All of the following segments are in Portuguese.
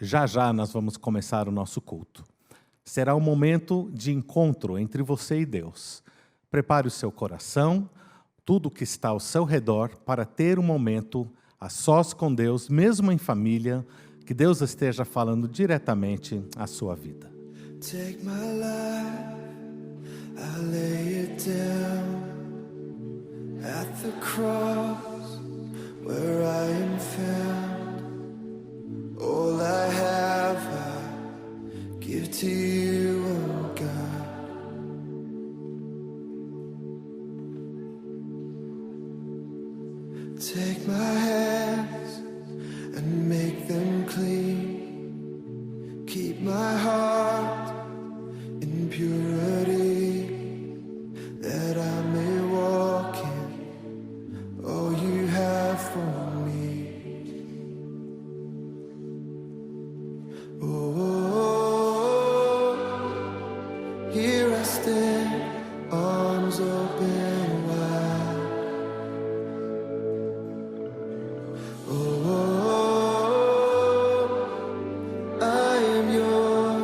Já já nós vamos começar o nosso culto. Será um momento de encontro entre você e Deus. Prepare o seu coração, tudo que está ao seu redor, para ter um momento a sós com Deus, mesmo em família, que Deus esteja falando diretamente à sua vida. Take my life, I lay it down at the cross where I am found. All I have I give to you, oh God. Take my hands and make them clean. Keep my heart in purity, that I may walk in all you have for me. Oh, here I stand, arms open wide. Oh, I am yours.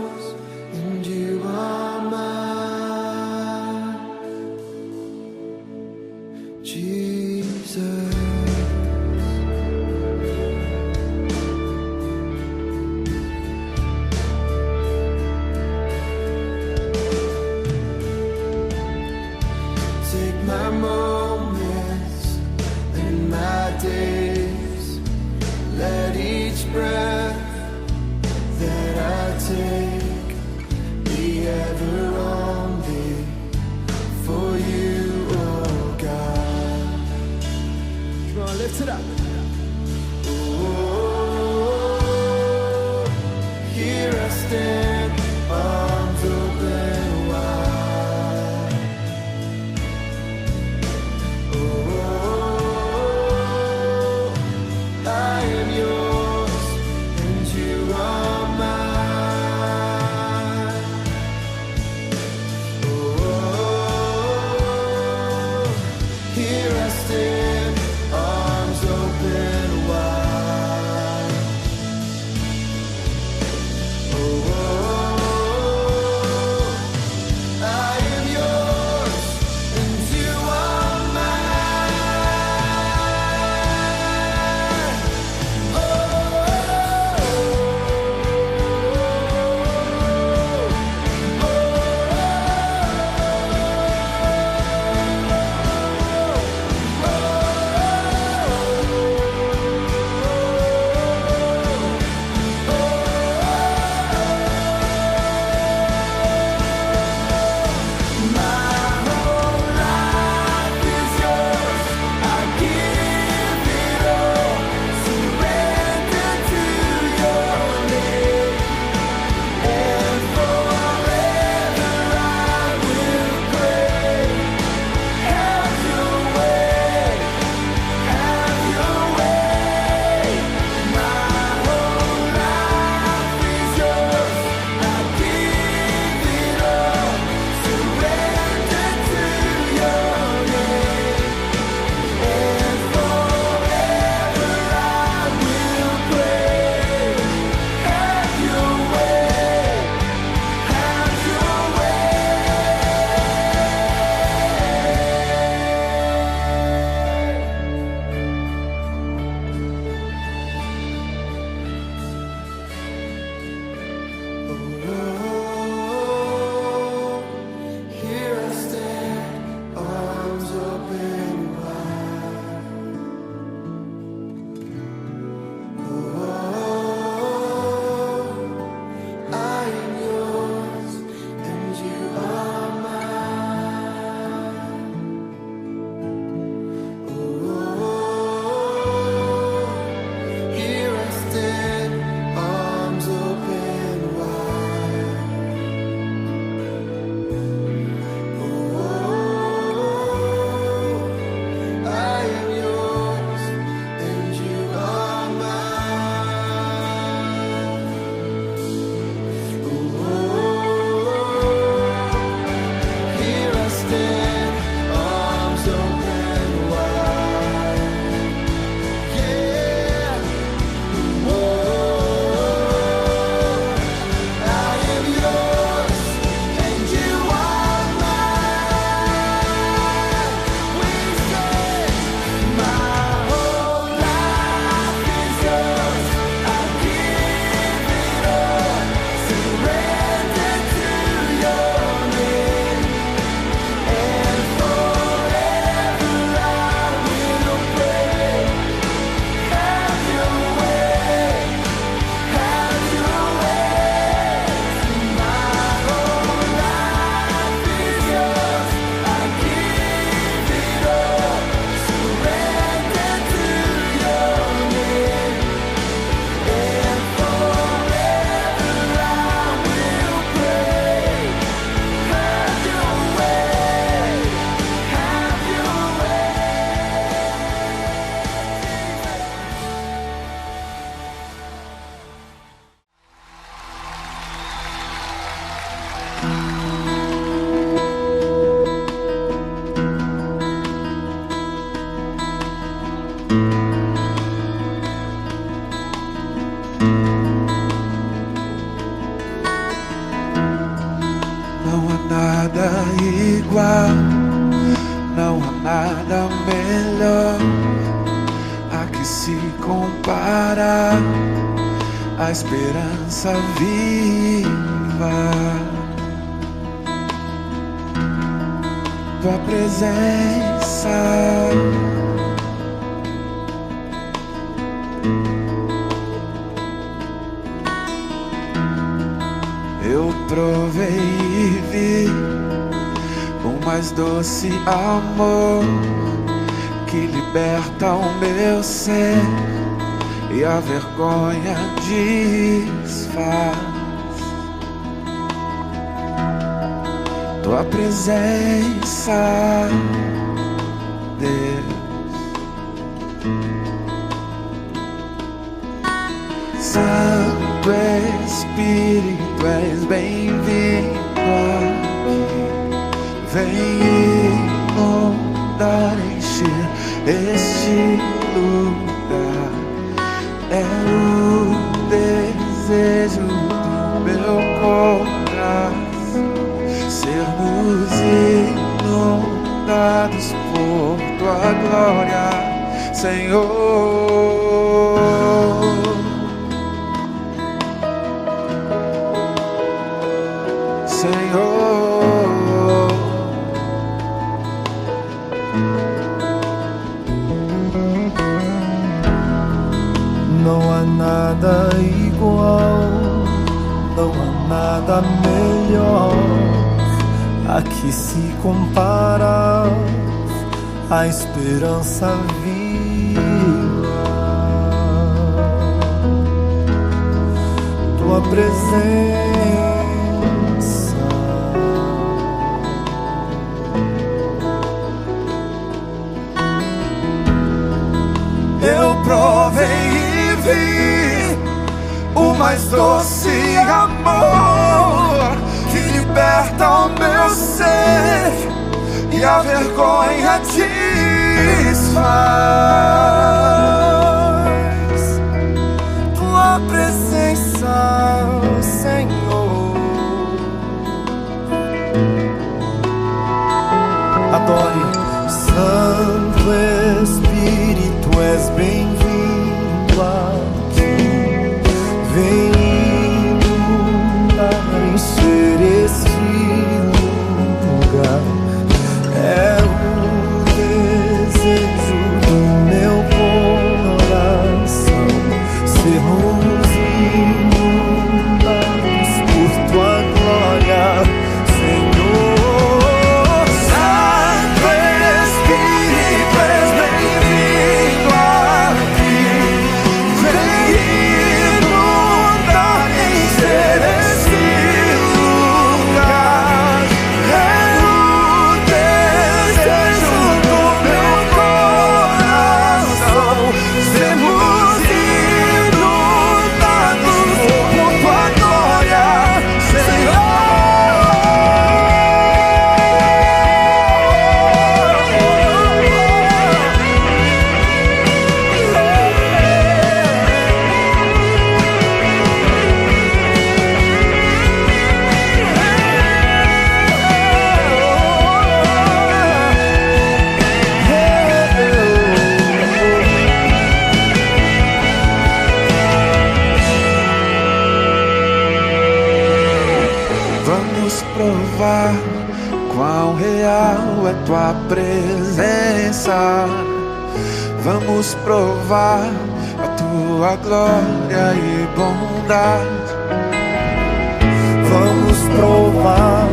Não há nada igual, não há nada melhor a que se compara a esperança viva, tua presença. Eu provei e vi o mais doce amor que liberta o meu ser e a vergonha desfaz. Tua presença, Deus. Santo Espírito, és bem-vindo aqui. Vem inundar, encher este lugar. É o desejo do meu coração sermos inundados por tua glória, Senhor. Senhor, não há nada igual, não há nada melhor a que se compara a esperança viva, tua presença. eu provei e vi o mais doce amor que liberta o meu ser e a vergonha desfaz. Tua presença, Senhor. Adore. Santo Espírito, és bem-vindo aqui. Vem inundar, encher este lugar. É o desejo do meu coração sermos inundados por tua glória, Senhor. Provar quão real é tua presença. Vamos provar a tua glória e bondade. Vamos provar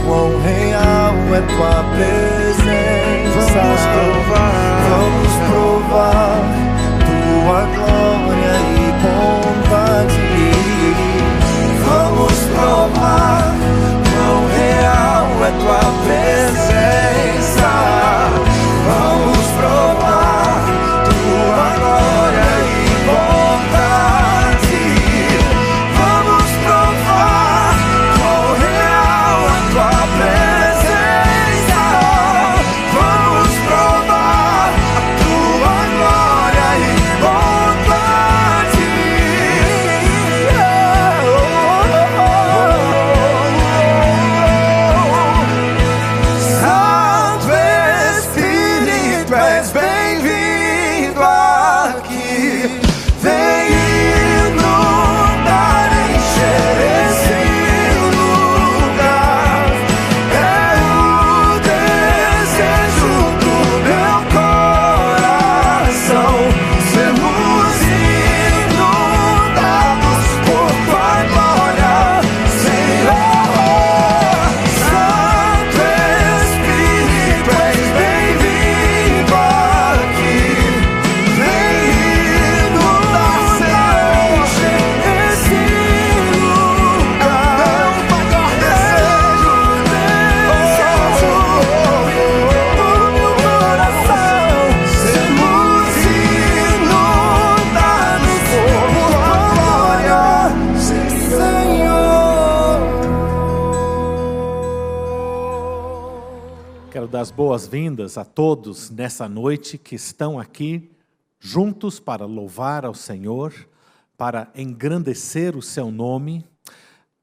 quão real é tua presença. Vamos provar tua glória e bondade. Vamos provar quão real é tua presença. Vamos provar tua glória e bondade. Vamos provar quão real é tua presença. Vamos provar a tua dar as boas-vindas a todos nessa noite que estão aqui juntos para louvar ao Senhor, para engrandecer o seu nome.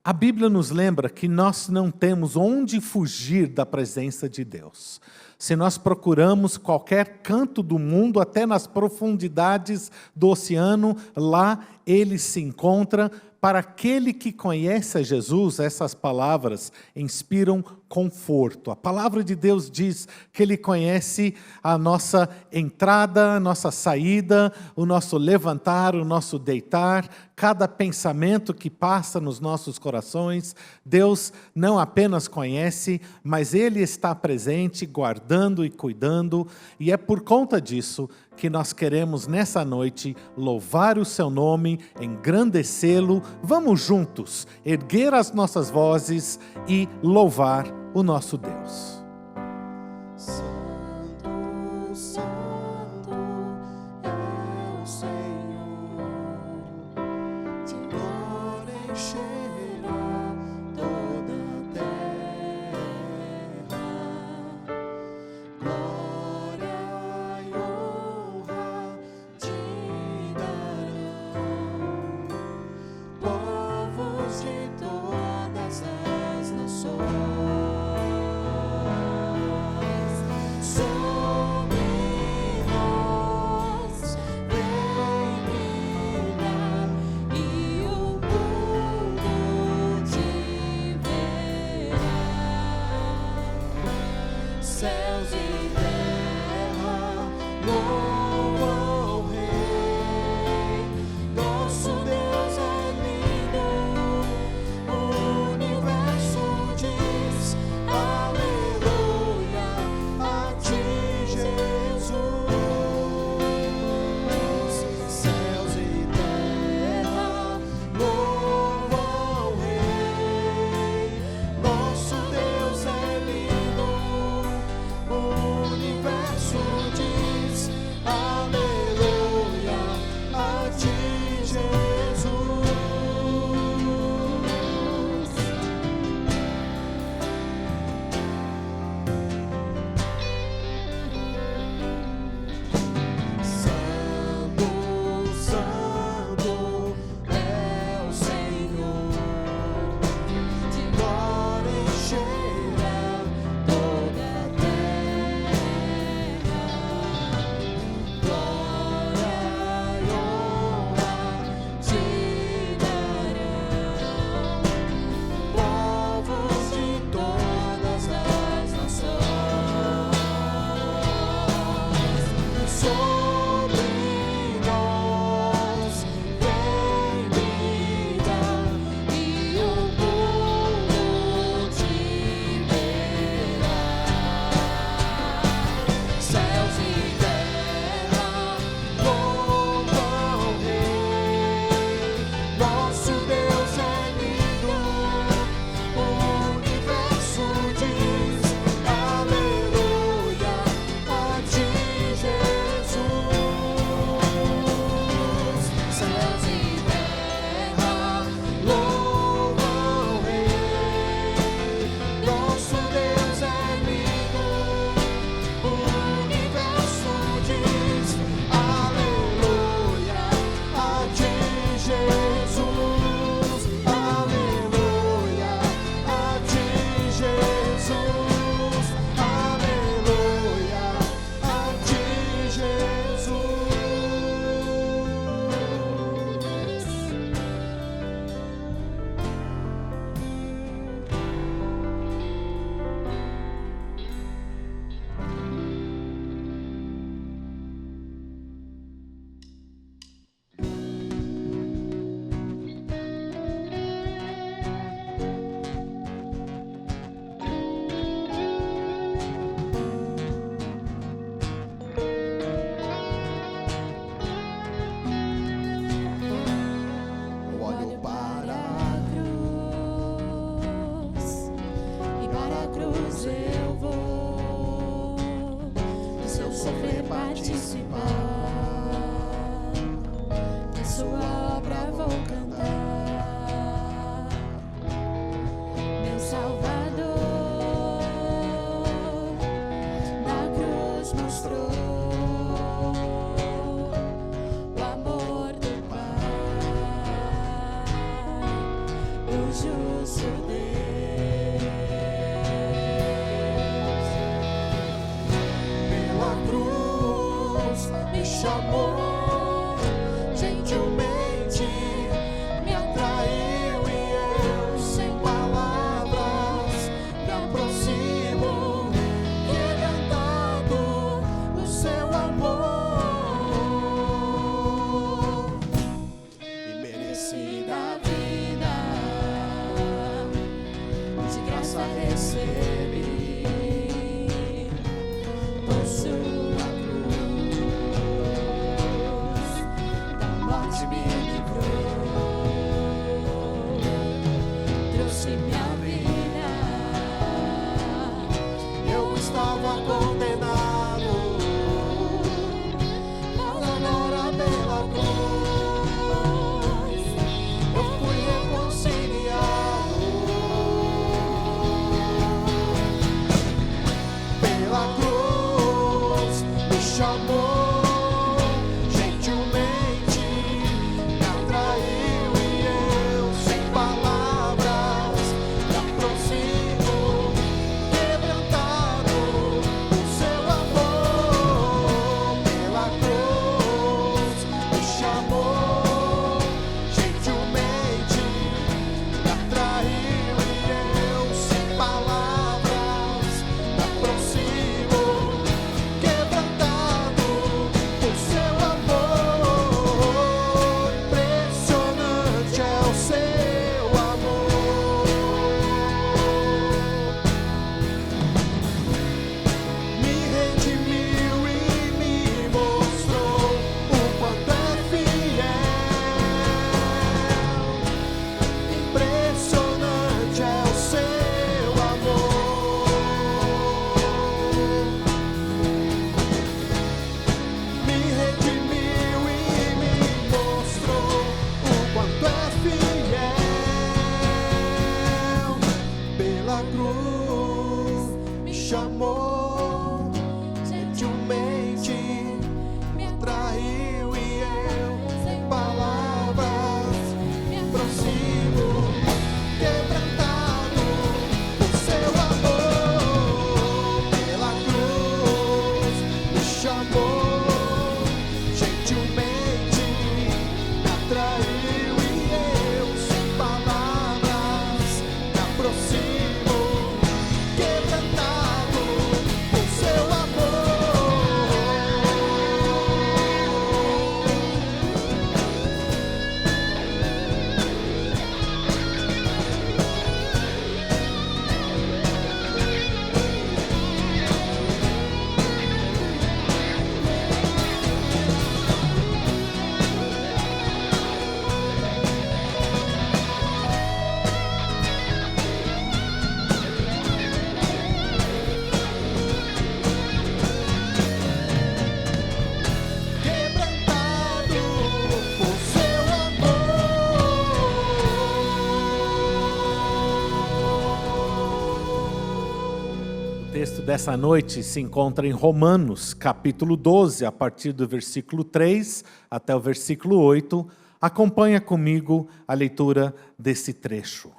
A Bíblia nos lembra que nós não temos onde fugir da presença de Deus. Se nós procuramos qualquer canto do mundo, até nas profundidades do oceano, lá Ele se encontra. Para aquele que conhece a Jesus, essas palavras inspiram conforto. A palavra de Deus diz que Ele conhece a nossa entrada, a nossa saída, o nosso levantar, o nosso deitar, cada pensamento que passa nos nossos corações. Deus não apenas conhece, mas Ele está presente, guardando e cuidando. E é por conta disso que nós queremos nessa noite louvar o seu nome, engrandecê-lo. Vamos juntos erguer as nossas vozes e louvar o nosso Deus. Santo, Santo é o Senhor, de glória encherá toda a terra. Glória e honra te darão povos de todas as nações. Sobre nós vem brilhar e o mundo te verá. Céus e terra louvam o Rei. Nosso Deus é lindo. O universo diz aleluia a ti, Jesus. Céus e terra louvam o Rei. Nosso Deus é lindo. O universo diz aleluia a ti, Jesus. Santo, Santo é o Senhor, de glória encherá toda a terra. Glória e honra te darão povos de todas as nações. Sobre nós vem brilhar e o mundo te verá. Céus e terra louvam o Rei. Nosso Deus é lindo. O universo diz aleluia a ti, Jesus. Céus e terra louvam o Rei. Nosso Deus é lindo. O universo diz aleluia a ti, Jesus. Aleluia a ti, Jesus. Aleluia a ti, Jesus. Eu olho para a cruz e para a cruz eu vou. E se eu sofrer participar, da sua obra vou cantar. Meu Salvador, justo Deus. Pela cruz me chamou, gentilmente me atraiu e eu, sem palavras, me aproximo, quebrantado no seu amor. E merecida a vida, de graça recebi, por sua cruz, da morte me livrou, trouxe minha vida. Eu estava condenado, mas agora pela cruz eu fui reconciliado. Pela cruz me chamou, gentilmente me atraiu e eu, sem palavras, me aproximo, quebrantado por seu amor. Pela cruz me chamou, gentilmente me atraiu e eu, sem palavras, me aproximo, quebrantado por seu amor. Impressionante é o seu amor. Me redimiu e me mostrou o quanto é fiel. Impressionante é o seu amor. Me redimiu e me mostrou o quanto é fiel. Pela cruz me chamou, gentilmente me atraiu e eu, sem palavras, me aproximo, quebrantado por seu amor. Pela cruz me chamou, gentilmente me atraiu e eu, sem palavras, me aproximo, quebrantado por seu amor. Quebrantado por seu amor. O texto dessa noite se encontra em Romanos, capítulo 12, a partir do versículo 3 até o versículo 8. Acompanha comigo a leitura desse trecho.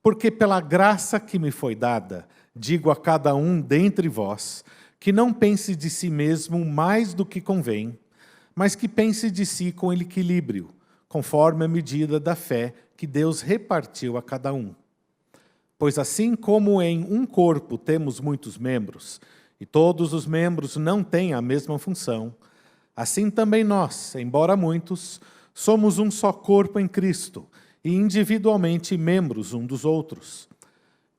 Porque pela graça que me foi dada, digo a cada um dentre vós, que não pense de si mesmo mais do que convém, mas que pense de si com equilíbrio, conforme a medida da fé que Deus repartiu a cada um. Pois assim como em um corpo temos muitos membros, e todos os membros não têm a mesma função, assim também nós, embora muitos, somos um só corpo em Cristo, e individualmente membros um dos outros.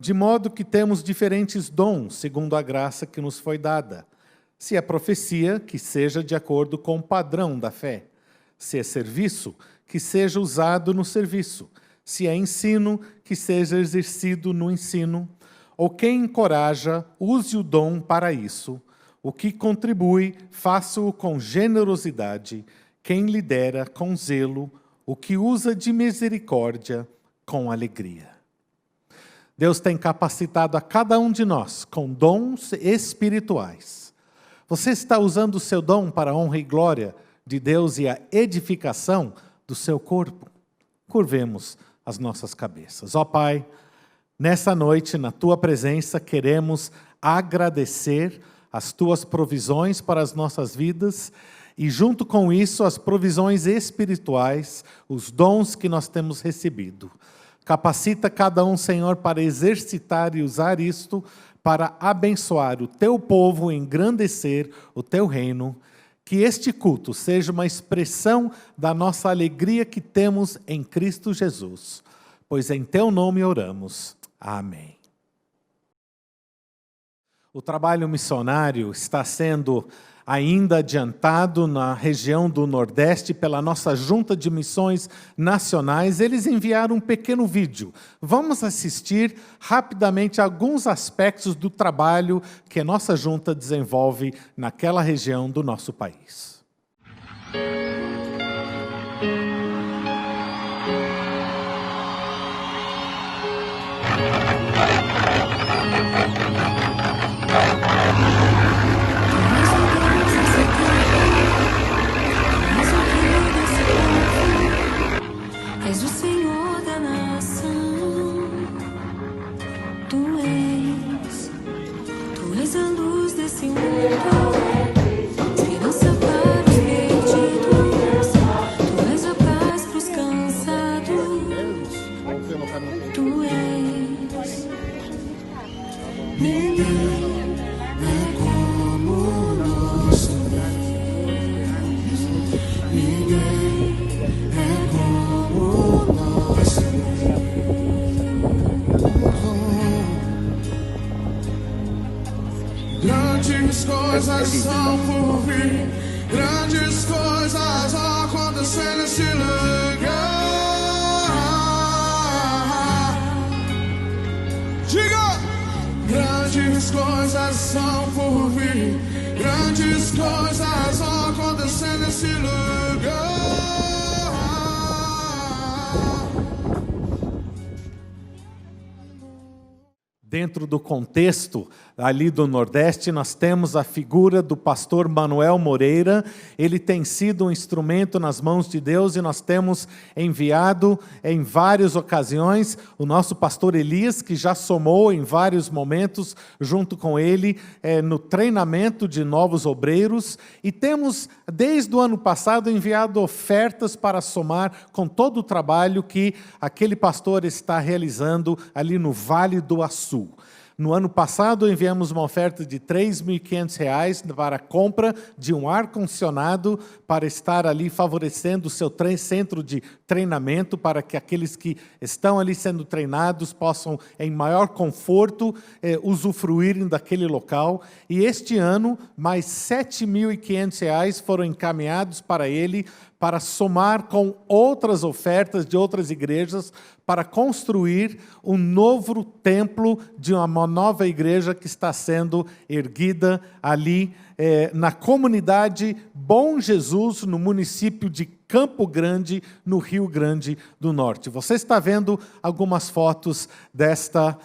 De modo que temos diferentes dons, segundo a graça que nos foi dada. Se é profecia, que seja de acordo com o padrão da fé. Se é serviço, que seja usado no serviço. Se é ensino, que seja exercido no ensino. Ou quem encoraja, use o dom para isso. O que contribui, faça-o com generosidade. Quem lidera, com zelo. O que usa de misericórdia, com alegria. Deus tem capacitado a cada um de nós com dons espirituais. Você está usando o seu dom para a honra e glória de Deus e a edificação do seu corpo? Curvemos as nossas cabeças. Ó Pai, nessa noite, na Tua presença, queremos agradecer as Tuas provisões para as nossas vidas e, junto com isso, as provisões espirituais, os dons que nós temos recebido. Capacita cada um, Senhor, para exercitar e usar isto para abençoar o Teu povo, engrandecer o Teu reino. Que este culto seja uma expressão da nossa alegria que temos em Cristo Jesus, pois em Teu nome oramos. Amém. O trabalho missionário está sendo ainda adiantado na região do Nordeste pela nossa Junta de Missões Nacionais. Eles enviaram um pequeno vídeo. Vamos assistir rapidamente alguns aspectos do trabalho que a nossa junta desenvolve naquela região do nosso país. És o Senhor da nação, Tu és a luz desse mundo, esperança para os perdidos, Tu és a paz para os cansados, Tu és. Ninguém é como o nosso Deus, ninguém é como o nosso Deus. Grandes coisas são por vir, grandes coisas vão acontecer nesse lugar. Diga! Grandes coisas são por vir, grandes coisas vão acontecer nesse lugar. Dentro do contexto ali do Nordeste, nós temos a figura do pastor Manuel Moreira. Ele tem sido um instrumento nas mãos de Deus e nós temos enviado em várias ocasiões o nosso pastor Elias, que já somou em vários momentos junto com ele no treinamento de novos obreiros. E temos, desde o ano passado, enviado ofertas para somar com todo o trabalho que aquele pastor está realizando ali no Vale do Açu. No ano passado, enviamos uma oferta de R$ 3.500 para a compra de um ar-condicionado para estar ali favorecendo o seu centro de treinamento, para que aqueles que estão ali sendo treinados possam, em maior conforto, usufruírem daquele local. E este ano, mais R$ 7.500 foram encaminhados para ele, para somar com outras ofertas de outras igrejas, para construir um novo templo de uma nova igreja que está sendo erguida ali na comunidade Bom Jesus, no município de Campo Grande, no Rio Grande do Norte. Você está vendo algumas fotos desta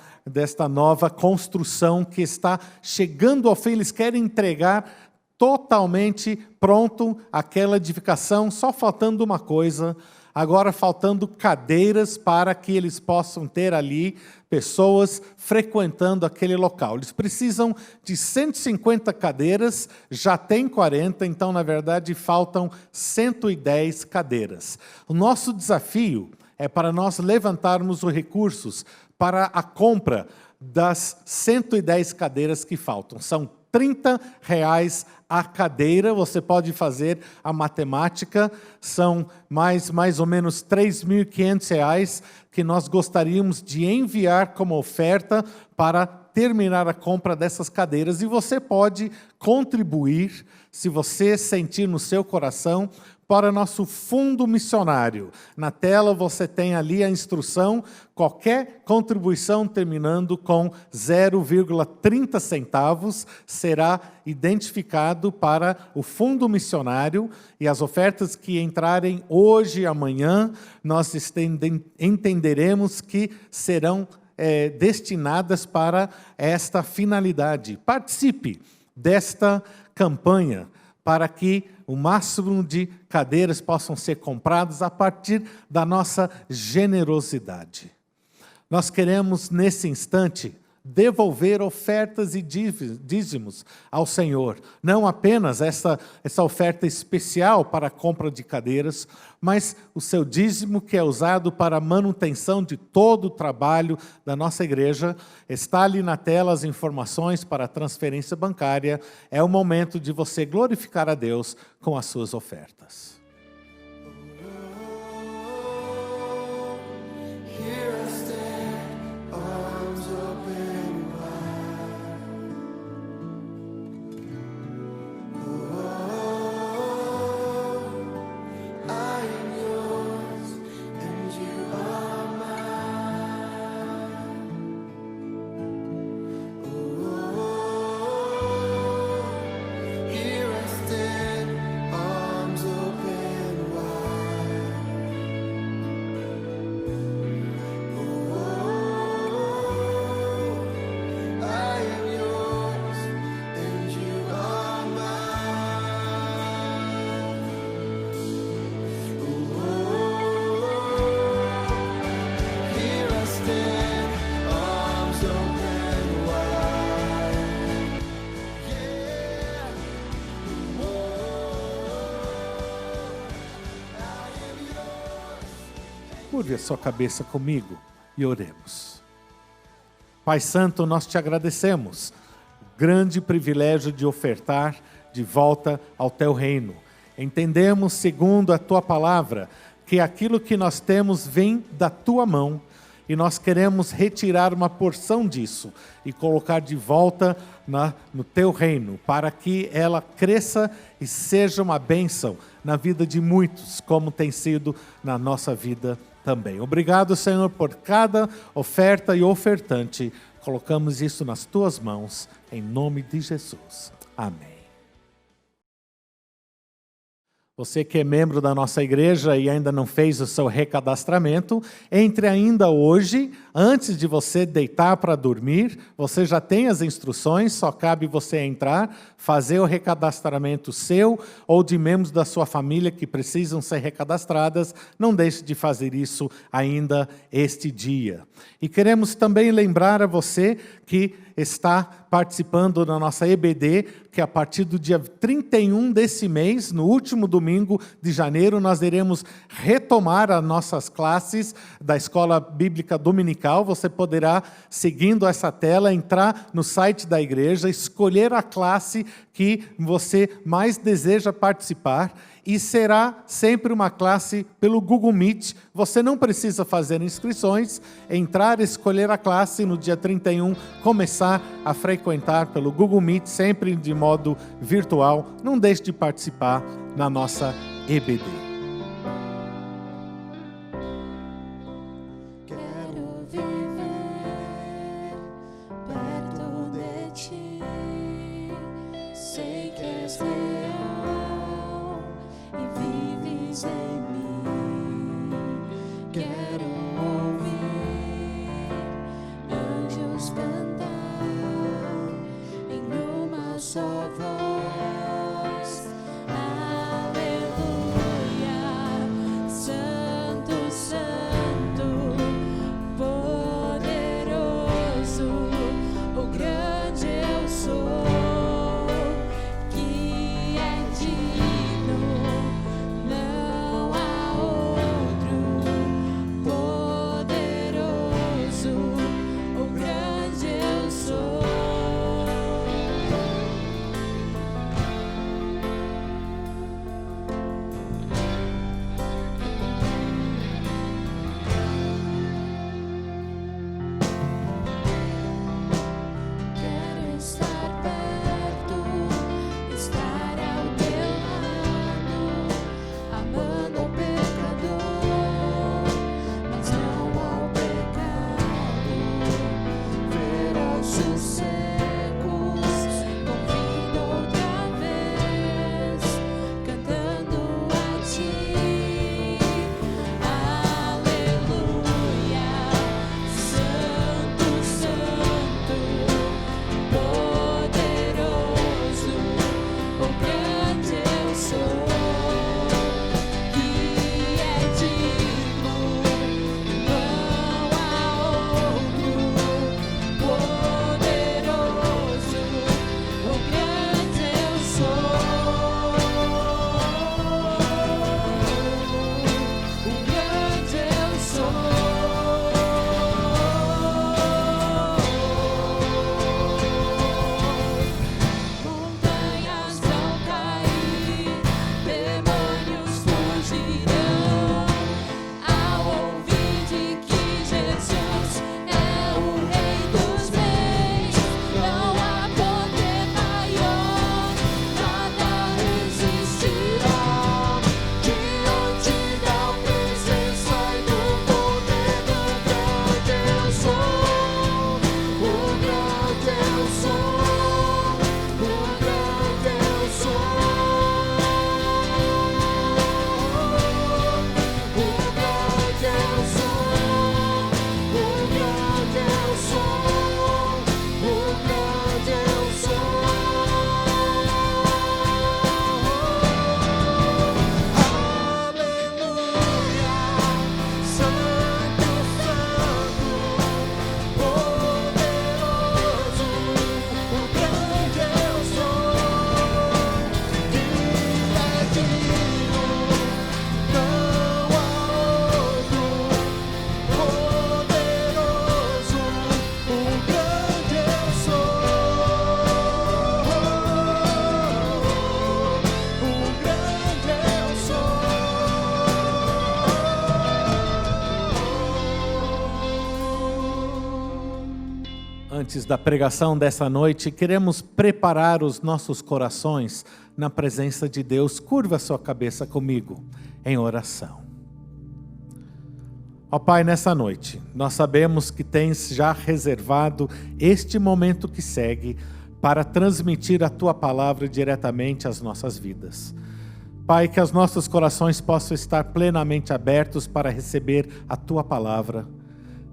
nova construção que está chegando ao fim. Eles querem entregar totalmente pronto aquela edificação, só faltando uma coisa, agora faltando cadeiras para que eles possam ter ali pessoas frequentando aquele local. Eles precisam de 150 cadeiras, já tem 40, então, na verdade, faltam 110 cadeiras. O nosso desafio é para nós levantarmos os recursos para a compra das 110 cadeiras que faltam. São R$ 30 a cadeira, você pode fazer a matemática, são mais ou menos R$ 3.500 que nós gostaríamos de enviar como oferta para terminar a compra dessas cadeiras. E você pode contribuir, se você sentir no seu coração, para nosso fundo missionário. Na tela você tem ali a instrução, qualquer contribuição terminando com 0,30 centavos será identificado para o fundo missionário, e as ofertas que entrarem hoje e amanhã, nós entenderemos que serão destinadas para esta finalidade. Participe desta campanha para que o máximo de cadeiras possam ser compradas a partir da nossa generosidade. Nós queremos, nesse instante, devolver ofertas e dízimos ao Senhor. Não apenas essa oferta especial para a compra de cadeiras, mas o seu dízimo que é usado para a manutenção de todo o trabalho da nossa igreja. Está ali na tela as informações para a transferência bancária. É o momento de você glorificar a Deus com as suas ofertas. Curve a sua cabeça comigo e oremos. Pai Santo, nós te agradecemos o grande privilégio de ofertar de volta ao teu reino. Entendemos, segundo a tua palavra, que aquilo que nós temos vem da tua mão e nós queremos retirar uma porção disso e colocar de volta no teu reino, para que ela cresça e seja uma bênção na vida de muitos, como tem sido na nossa vida também. Obrigado, Senhor, por cada oferta e ofertante. Colocamos isso nas tuas mãos, em nome de Jesus. Amém. Você que é membro da nossa igreja e ainda não fez o seu recadastramento, entre ainda hoje, antes de você deitar para dormir. Você já tem as instruções, só cabe você entrar, fazer o recadastramento seu ou de membros da sua família que precisam ser recadastradas. Não deixe de fazer isso ainda este dia. E queremos também lembrar a você que está participando da nossa EBD, que a partir do dia 31 desse mês, no último domingo de janeiro, nós iremos retomar as nossas classes da Escola Bíblica Dominical. Você poderá, seguindo essa tela, entrar no site da igreja, escolher a classe que você mais deseja participar, e será sempre uma classe pelo Google Meet. Você não precisa fazer inscrições, entrar, escolher a classe no dia 31, começar a frequentar pelo Google Meet, sempre de modo virtual. Não deixe de participar na nossa EBD. Quero viver perto de ti, sei que és real e vives em mim. Quero ouvir anjos cantar em uma só voz. Aleluia, Santo, Santo, poderoso. Jesus é o Rei dos Reis. Não há poder maior, nada resistirá diante da presença e do poder do grande eu sou. O grande eu sou. O grande eu sou. Antes da pregação dessa noite, queremos preparar os nossos corações na presença de Deus. Curva sua cabeça comigo em oração. Ó Pai, nessa noite, nós sabemos que tens já reservado este momento que segue para transmitir a Tua palavra diretamente às nossas vidas. Pai, que os nossos corações possam estar plenamente abertos para receber a Tua palavra.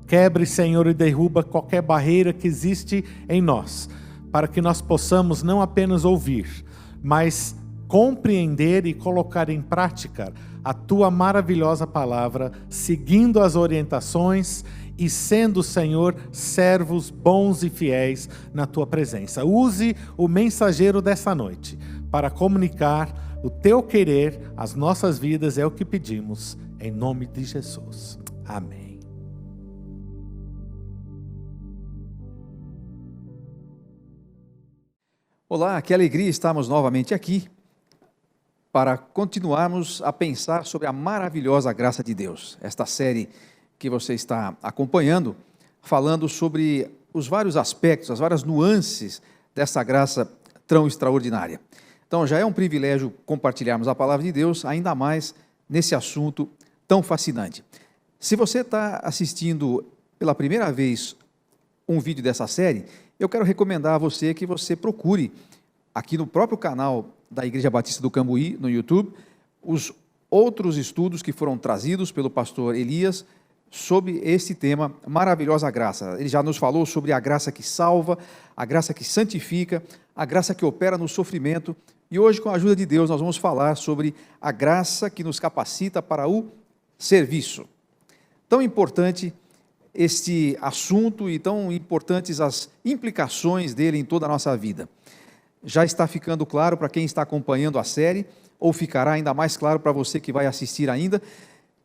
Quebre, Senhor, e derruba qualquer barreira que existe em nós, para que nós possamos não apenas ouvir, mas compreender e colocar em prática a Tua maravilhosa palavra, seguindo as orientações e sendo, Senhor, servos bons e fiéis na Tua presença. Use o mensageiro dessa noite para comunicar o Teu querer às nossas vidas, é o que pedimos, em nome de Jesus. Amém. Olá, que alegria estarmos novamente aqui para continuarmos a pensar sobre a maravilhosa graça de Deus. Esta série que você está acompanhando, falando sobre os vários aspectos, as várias nuances dessa graça tão extraordinária. Então já é um privilégio compartilharmos a palavra de Deus, ainda mais nesse assunto tão fascinante. Se você está assistindo pela primeira vez um vídeo dessa série, eu quero recomendar a você que você procure aqui no próprio canal da Igreja Batista do Cambuí, no YouTube, os outros estudos que foram trazidos pelo pastor Elias sobre esse tema, maravilhosa graça. Ele já nos falou sobre a graça que salva, a graça que santifica, a graça que opera no sofrimento, e hoje, com a ajuda de Deus, nós vamos falar sobre a graça que nos capacita para o serviço. Tão importante este assunto e tão importantes as implicações dele em toda a nossa vida. Já está ficando claro para quem está acompanhando a série, ou ficará ainda mais claro para você que vai assistir ainda,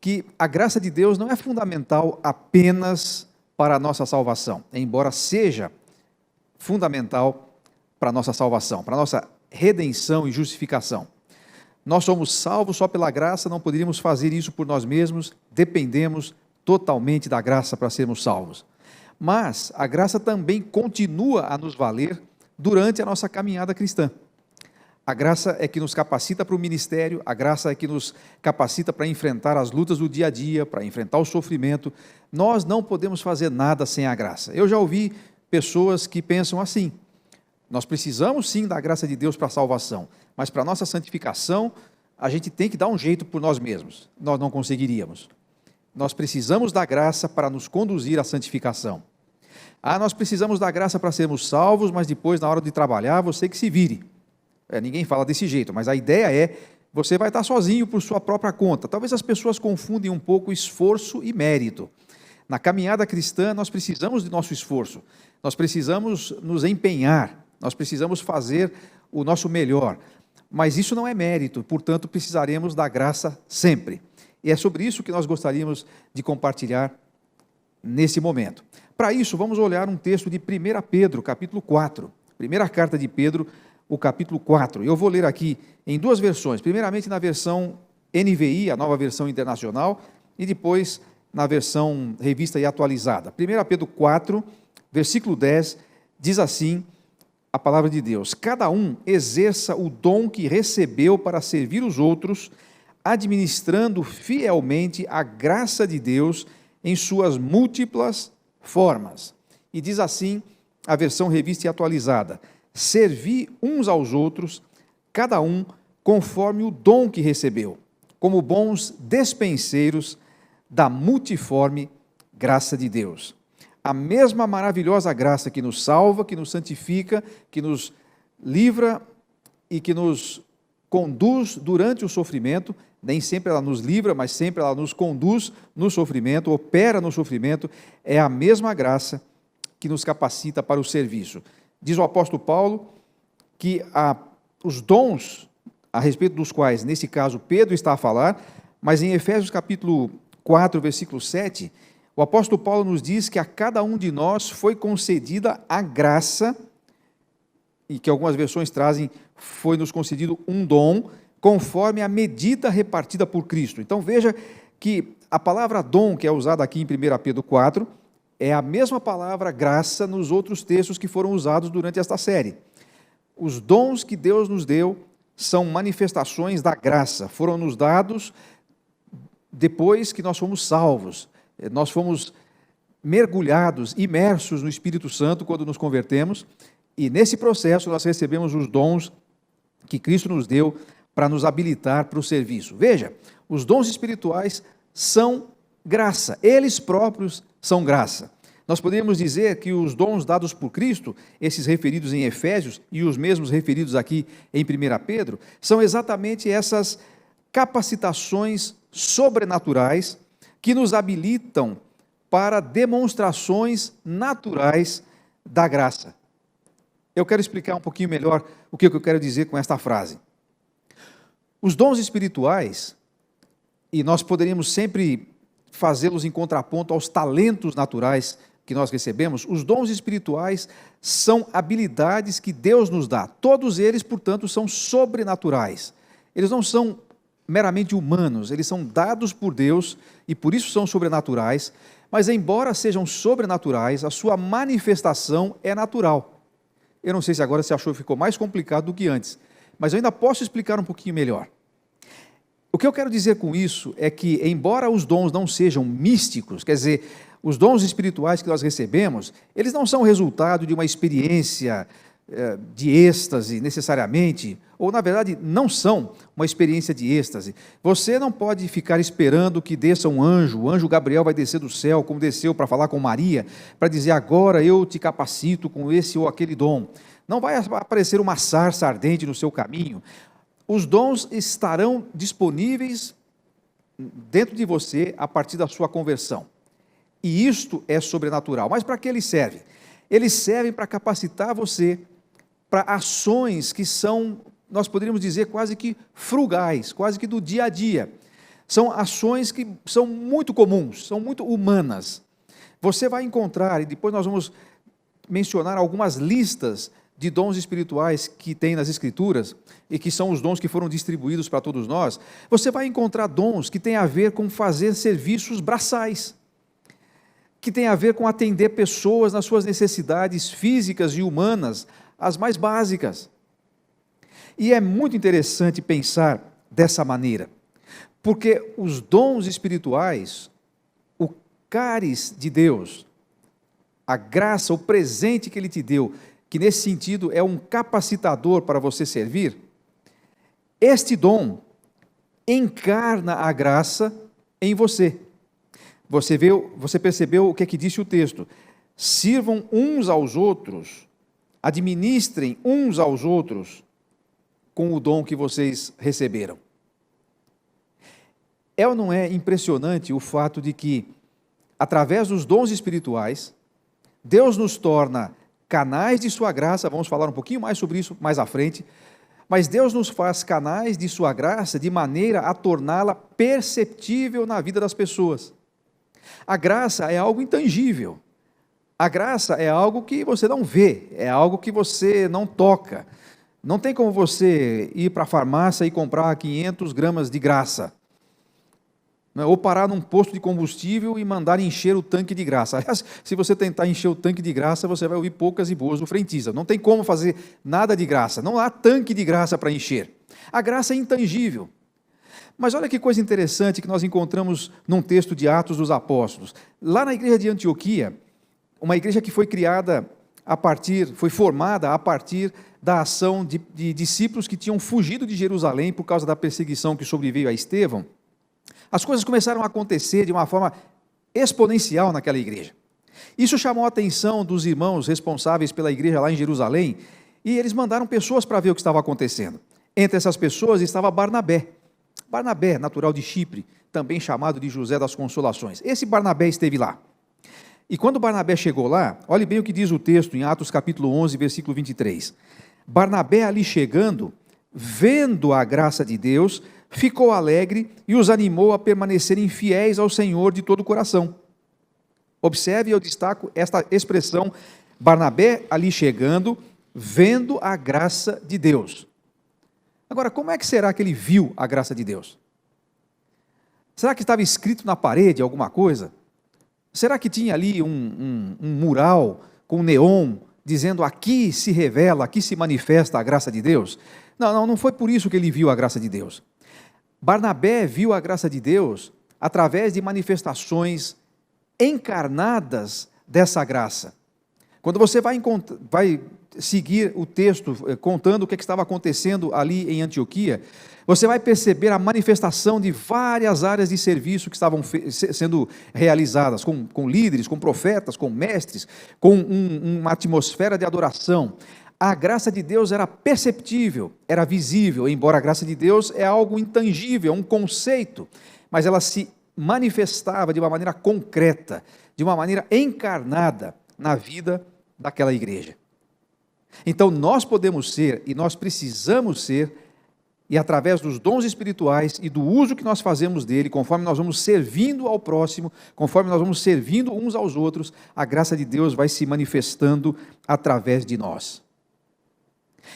que a graça de Deus não é fundamental apenas para a nossa salvação, embora seja fundamental para a nossa salvação, para a nossa redenção e justificação. Nós somos salvos só pela graça, não poderíamos fazer isso por nós mesmos, dependemos totalmente da graça para sermos salvos. Mas a graça também continua a nos valer durante a nossa caminhada cristã. A graça é que nos capacita para o ministério, a graça é que nos capacita para enfrentar as lutas do dia a dia, para enfrentar o sofrimento. Nós não podemos fazer nada sem a graça. Eu já ouvi pessoas que pensam assim: nós precisamos sim da graça de Deus para a salvação, mas para a nossa santificação, a gente tem que dar um jeito por nós mesmos. Nós não conseguiríamos. Nós precisamos da graça para nos conduzir à santificação. Nós precisamos da graça para sermos salvos, mas depois, na hora de trabalhar, você que se vire. Ninguém fala desse jeito, mas a ideia é, você vai estar sozinho por sua própria conta. Talvez as pessoas confundem um pouco esforço e mérito. Na caminhada cristã, nós precisamos de nosso esforço, nós precisamos nos empenhar, nós precisamos fazer o nosso melhor, mas isso não é mérito, portanto, precisaremos da graça sempre. E é sobre isso que nós gostaríamos de compartilhar nesse momento. Para isso, vamos olhar um texto de 1 Pedro, capítulo 4. Primeira carta de Pedro, o capítulo 4. Eu vou ler aqui em duas versões. Primeiramente na versão NVI, a nova versão internacional, e depois na versão revista e atualizada. 1 Pedro 4, versículo 10, diz assim a palavra de Deus: cada um exerça o dom que recebeu para servir os outros, administrando fielmente a graça de Deus em suas múltiplas formas. E diz assim a versão revista e atualizada: servi uns aos outros, cada um conforme o dom que recebeu, como bons despenseiros da multiforme graça de Deus. A mesma maravilhosa graça que nos salva, que nos santifica, que nos livra e que nos conduz durante o sofrimento, nem sempre ela nos livra, mas sempre ela nos conduz no sofrimento, opera no sofrimento, é a mesma graça que nos capacita para o serviço. Diz o apóstolo Paulo que os dons a respeito dos quais, nesse caso, Pedro está a falar, mas em Efésios capítulo 4, versículo 7, o apóstolo Paulo nos diz que a cada um de nós foi concedida a graça, e que algumas versões trazem, foi nos concedido um dom, conforme a medida repartida por Cristo. Então veja que a palavra dom, que é usada aqui em 1 Pedro 4, é a mesma palavra graça nos outros textos que foram usados durante esta série. Os dons que Deus nos deu são manifestações da graça, foram nos dados depois que nós fomos salvos. Nós fomos mergulhados, imersos no Espírito Santo quando nos convertemos, e nesse processo nós recebemos os dons que Cristo nos deu para nos habilitar para o serviço. Veja, os dons espirituais são graça, eles próprios são graça. Nós podemos dizer que os dons dados por Cristo, esses referidos em Efésios e os mesmos referidos aqui em 1 Pedro, são exatamente essas capacitações sobrenaturais que nos habilitam para demonstrações naturais da graça. Eu quero explicar um pouquinho melhor o que eu quero dizer com esta frase. Os dons espirituais, e nós poderíamos sempre fazê-los em contraponto aos talentos naturais que nós recebemos, os dons espirituais são habilidades que Deus nos dá. Todos eles, portanto, são sobrenaturais. Eles não são meramente humanos, eles são dados por Deus e por isso são sobrenaturais, mas embora sejam sobrenaturais, a sua manifestação é natural. Eu não sei se agora você achou que ficou mais complicado do que antes, mas eu ainda posso explicar um pouquinho melhor. O que eu quero dizer com isso é que, embora os dons não sejam místicos, quer dizer, os dons espirituais que nós recebemos, eles não são resultado de uma experiência de êxtase necessariamente, ou na verdade não são uma experiência de êxtase. Você não pode ficar esperando que desça um anjo, o anjo Gabriel vai descer do céu, como desceu para falar com Maria, para dizer agora eu te capacito com esse ou aquele dom. Não vai aparecer uma sarça ardente no seu caminho. Os dons estarão disponíveis dentro de você a partir da sua conversão. E isto é sobrenatural. Mas para que eles servem? Eles servem para capacitar você para ações que são, nós poderíamos dizer, quase que frugais, quase que do dia a dia. São ações que são muito comuns, são muito humanas. Você vai encontrar, e depois nós vamos mencionar algumas listas de dons espirituais que tem nas Escrituras, e que são os dons que foram distribuídos para todos nós. Você vai encontrar dons que têm a ver com fazer serviços braçais, que têm a ver com atender pessoas nas suas necessidades físicas e humanas, as mais básicas. E é muito interessante pensar dessa maneira, porque os dons espirituais, o cálice de Deus, a graça, o presente que Ele te deu, que nesse sentido é um capacitador para você servir, este dom encarna a graça em você. Você percebeu o que é que disse o texto? Sirvam uns aos outros, administrem uns aos outros com o dom que vocês receberam. É ou não é impressionante o fato de que, através dos dons espirituais, Deus nos torna canais de sua graça, vamos falar um pouquinho mais sobre isso mais à frente, mas Deus nos faz canais de sua graça de maneira a torná-la perceptível na vida das pessoas. A graça é algo intangível. A graça é algo que você não vê, é algo que você não toca. Não tem como você ir para a farmácia e comprar 500 gramas de graça. não é? Ou parar num posto de combustível e mandar encher o tanque de graça. Aliás, se você tentar encher o tanque de graça, você vai ouvir poucas e boas do frentista. Não tem como fazer nada de graça, não há tanque de graça para encher. A graça é intangível. Mas olha que coisa interessante que nós encontramos num texto de Atos dos Apóstolos. Lá na igreja de Antioquia, uma igreja que foi criada foi formada a partir da ação de discípulos que tinham fugido de Jerusalém por causa da perseguição que sobreveio a Estevão. As coisas começaram a acontecer de uma forma exponencial naquela igreja. Isso chamou a atenção dos irmãos responsáveis pela igreja lá em Jerusalém, e eles mandaram pessoas para ver o que estava acontecendo. Entre essas pessoas estava Barnabé. Barnabé, natural de Chipre, também chamado de José das Consolações. Esse Barnabé esteve lá. E quando Barnabé chegou lá, olhe bem o que diz o texto em Atos capítulo 11, versículo 23. Barnabé ali chegando, vendo a graça de Deus, ficou alegre e os animou a permanecerem fiéis ao Senhor de todo o coração. Observe, eu destaco esta expressão, Barnabé ali chegando, vendo a graça de Deus. Agora, como é que será que ele viu a graça de Deus? Será que estava escrito na parede alguma coisa? Será que tinha ali um mural com neon, dizendo aqui se revela, aqui se manifesta a graça de Deus? Não foi por isso que ele viu a graça de Deus. Barnabé viu a graça de Deus através de manifestações encarnadas dessa graça. Quando você vai seguir o texto contando o que estava acontecendo ali em Antioquia, você vai perceber a manifestação de várias áreas de serviço que estavam sendo realizadas, com líderes, com profetas, com mestres, com uma atmosfera de adoração. A graça de Deus era perceptível, era visível, embora a graça de Deus é algo intangível, um conceito, mas ela se manifestava de uma maneira concreta, de uma maneira encarnada na vida daquela igreja. Então nós podemos ser, e nós precisamos ser, e através dos dons espirituais e do uso que nós fazemos dele, conforme nós vamos servindo ao próximo, conforme nós vamos servindo uns aos outros, a graça de Deus vai se manifestando através de nós.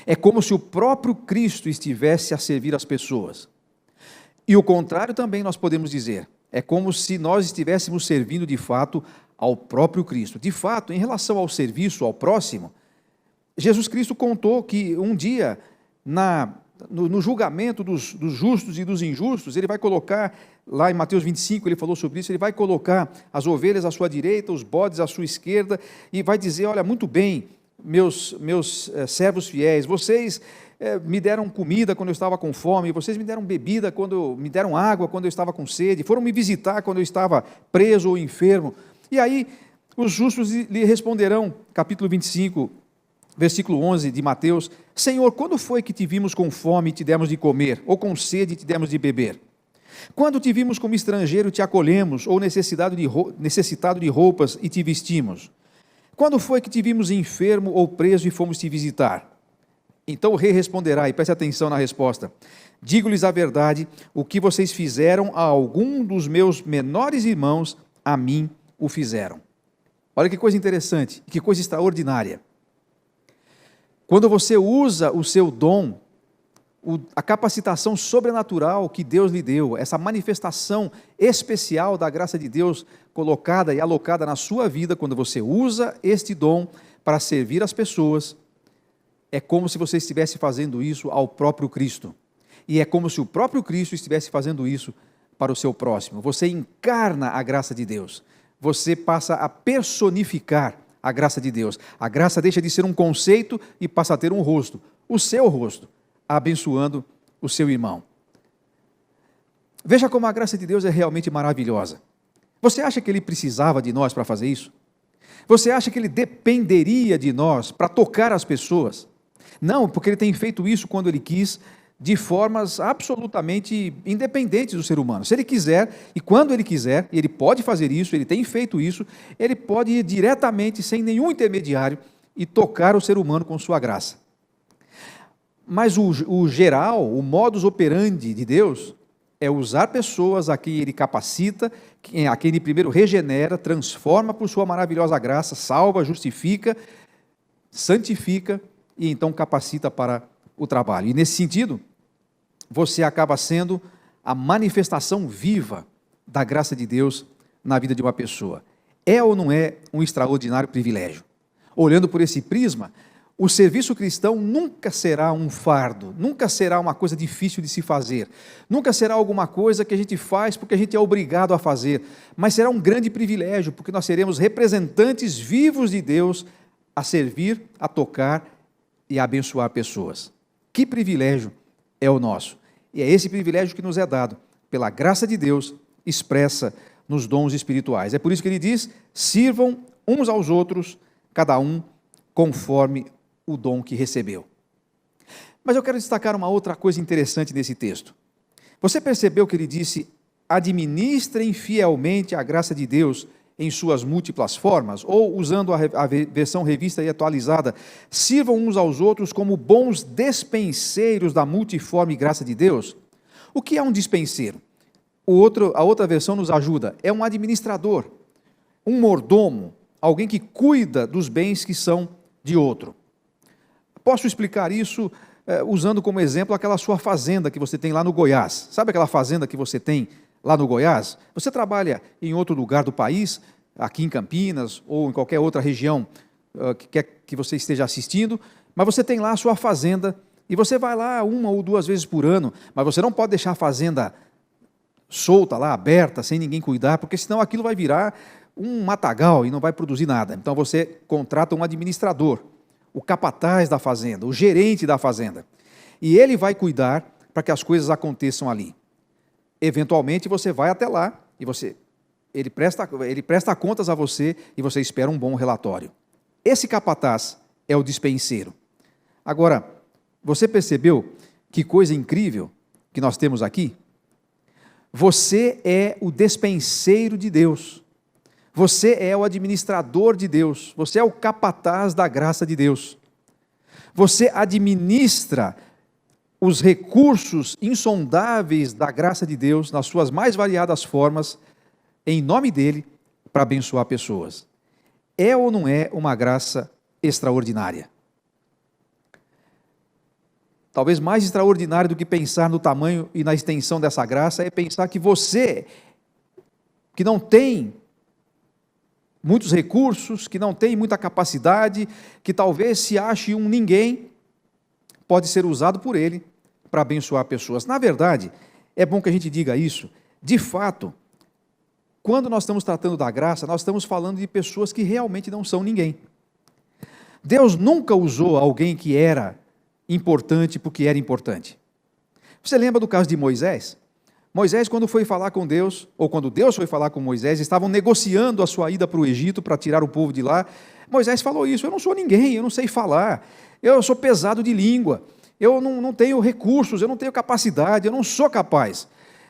É como se o próprio Cristo estivesse a servir as pessoas. E o contrário também nós podemos dizer, é como se nós estivéssemos servindo de fato ao próprio Cristo. De fato, em relação ao serviço ao próximo, Jesus Cristo contou que um dia, no julgamento dos justos e dos injustos, ele vai colocar, lá em Mateus 25, ele falou sobre isso, ele vai colocar as ovelhas à sua direita, os bodes à sua esquerda, e vai dizer, olha, muito bem, meus servos fiéis, vocês me deram comida quando eu estava com fome, vocês me deram bebida, me deram água quando eu estava com sede, foram me visitar quando eu estava preso ou enfermo. E aí, os justos lhe responderão, capítulo 25, versículo 11 de Mateus, Senhor, quando foi que te vimos com fome e te demos de comer, ou com sede e te demos de beber? Quando te vimos como estrangeiro te acolhemos, ou necessitado de roupas e te vestimos? Quando foi que te vimos enfermo ou preso e fomos te visitar? Então o rei responderá, e preste atenção na resposta, digo-lhes a verdade, o que vocês fizeram a algum dos meus menores irmãos, a mim o fizeram. Olha que coisa interessante, que coisa extraordinária. Quando você usa o seu dom, a capacitação sobrenatural que Deus lhe deu, essa manifestação especial da graça de Deus colocada e alocada na sua vida, quando você usa este dom para servir as pessoas, é como se você estivesse fazendo isso ao próprio Cristo. E é como se o próprio Cristo estivesse fazendo isso para o seu próximo. Você encarna a graça de Deus. Você passa a personificar a graça de Deus. A graça deixa de ser um conceito e passa a ter um rosto, o seu rosto, abençoando o seu irmão. Veja como a graça de Deus é realmente maravilhosa. Você acha que ele precisava de nós para fazer isso? Você acha que ele dependeria de nós para tocar as pessoas? Não, porque ele tem feito isso quando ele quis, de formas absolutamente independentes do ser humano. Se ele quiser, e quando ele quiser, e ele pode fazer isso, ele tem feito isso, ele pode ir diretamente, sem nenhum intermediário, e tocar o ser humano com sua graça. Mas o geral, o modus operandi de Deus, é usar pessoas a quem ele capacita, a quem ele primeiro regenera, transforma por sua maravilhosa graça, salva, justifica, santifica, e então capacita para o trabalho. E nesse sentido, você acaba sendo a manifestação viva da graça de Deus na vida de uma pessoa. É ou não é um extraordinário privilégio? Olhando por esse prisma, o serviço cristão nunca será um fardo, nunca será uma coisa difícil de se fazer, nunca será alguma coisa que a gente faz porque a gente é obrigado a fazer, mas será um grande privilégio, porque nós seremos representantes vivos de Deus a servir, a tocar e a abençoar pessoas. Que privilégio é o nosso! E é esse privilégio que nos é dado pela graça de Deus expressa nos dons espirituais. É por isso que ele diz: sirvam uns aos outros, cada um conforme o dom que recebeu. Mas eu quero destacar uma outra coisa interessante nesse texto. Você percebeu que ele disse: administrem fielmente a graça de Deus em suas múltiplas formas? Ou, usando a versão revista e atualizada, sirvam uns aos outros como bons despenseiros da multiforme graça de Deus? O que é um dispenseiro? A outra versão nos ajuda: é um administrador, um mordomo, alguém que cuida dos bens que são de outro. Posso explicar isso usando como exemplo aquela sua fazenda que você tem lá no Goiás. Sabe aquela fazenda que você tem lá no Goiás? Você trabalha em outro lugar do país, aqui em Campinas ou em qualquer outra região que você esteja assistindo, mas você tem lá a sua fazenda e você vai lá 1 ou 2 vezes por ano, mas você não pode deixar a fazenda solta lá, aberta, sem ninguém cuidar, porque senão aquilo vai virar um matagal e não vai produzir nada. Então você contrata um administrador, o capataz da fazenda, o gerente da fazenda, e ele vai cuidar para que as coisas aconteçam ali. Eventualmente você vai até lá e ele presta contas a você e você espera um bom relatório. Esse capataz é o dispenseiro. Agora, você percebeu que coisa incrível que nós temos aqui? Você é o despenseiro de Deus. Você é o administrador de Deus, você é o capataz da graça de Deus. Você administra os recursos insondáveis da graça de Deus nas suas mais variadas formas, em nome dele, para abençoar pessoas. É ou não é uma graça extraordinária? Talvez mais extraordinário do que pensar no tamanho e na extensão dessa graça é pensar que você, que não tem muitos recursos, que não tem muita capacidade, que talvez se ache um ninguém, pode ser usado por ele para abençoar pessoas. Na verdade, é bom que a gente diga isso, de fato, quando nós estamos tratando da graça, nós estamos falando de pessoas que realmente não são ninguém. Deus nunca usou alguém que era importante porque era importante. Você lembra do caso de Moisés? Moisés, quando foi falar com Deus, ou quando Deus foi falar com Moisés, estavam negociando a sua ida para o Egito, para tirar o povo de lá. Moisés falou isso: eu não sou ninguém, eu não sei falar, eu sou pesado de língua, eu não tenho recursos, eu não tenho capacidade, eu não sou capaz.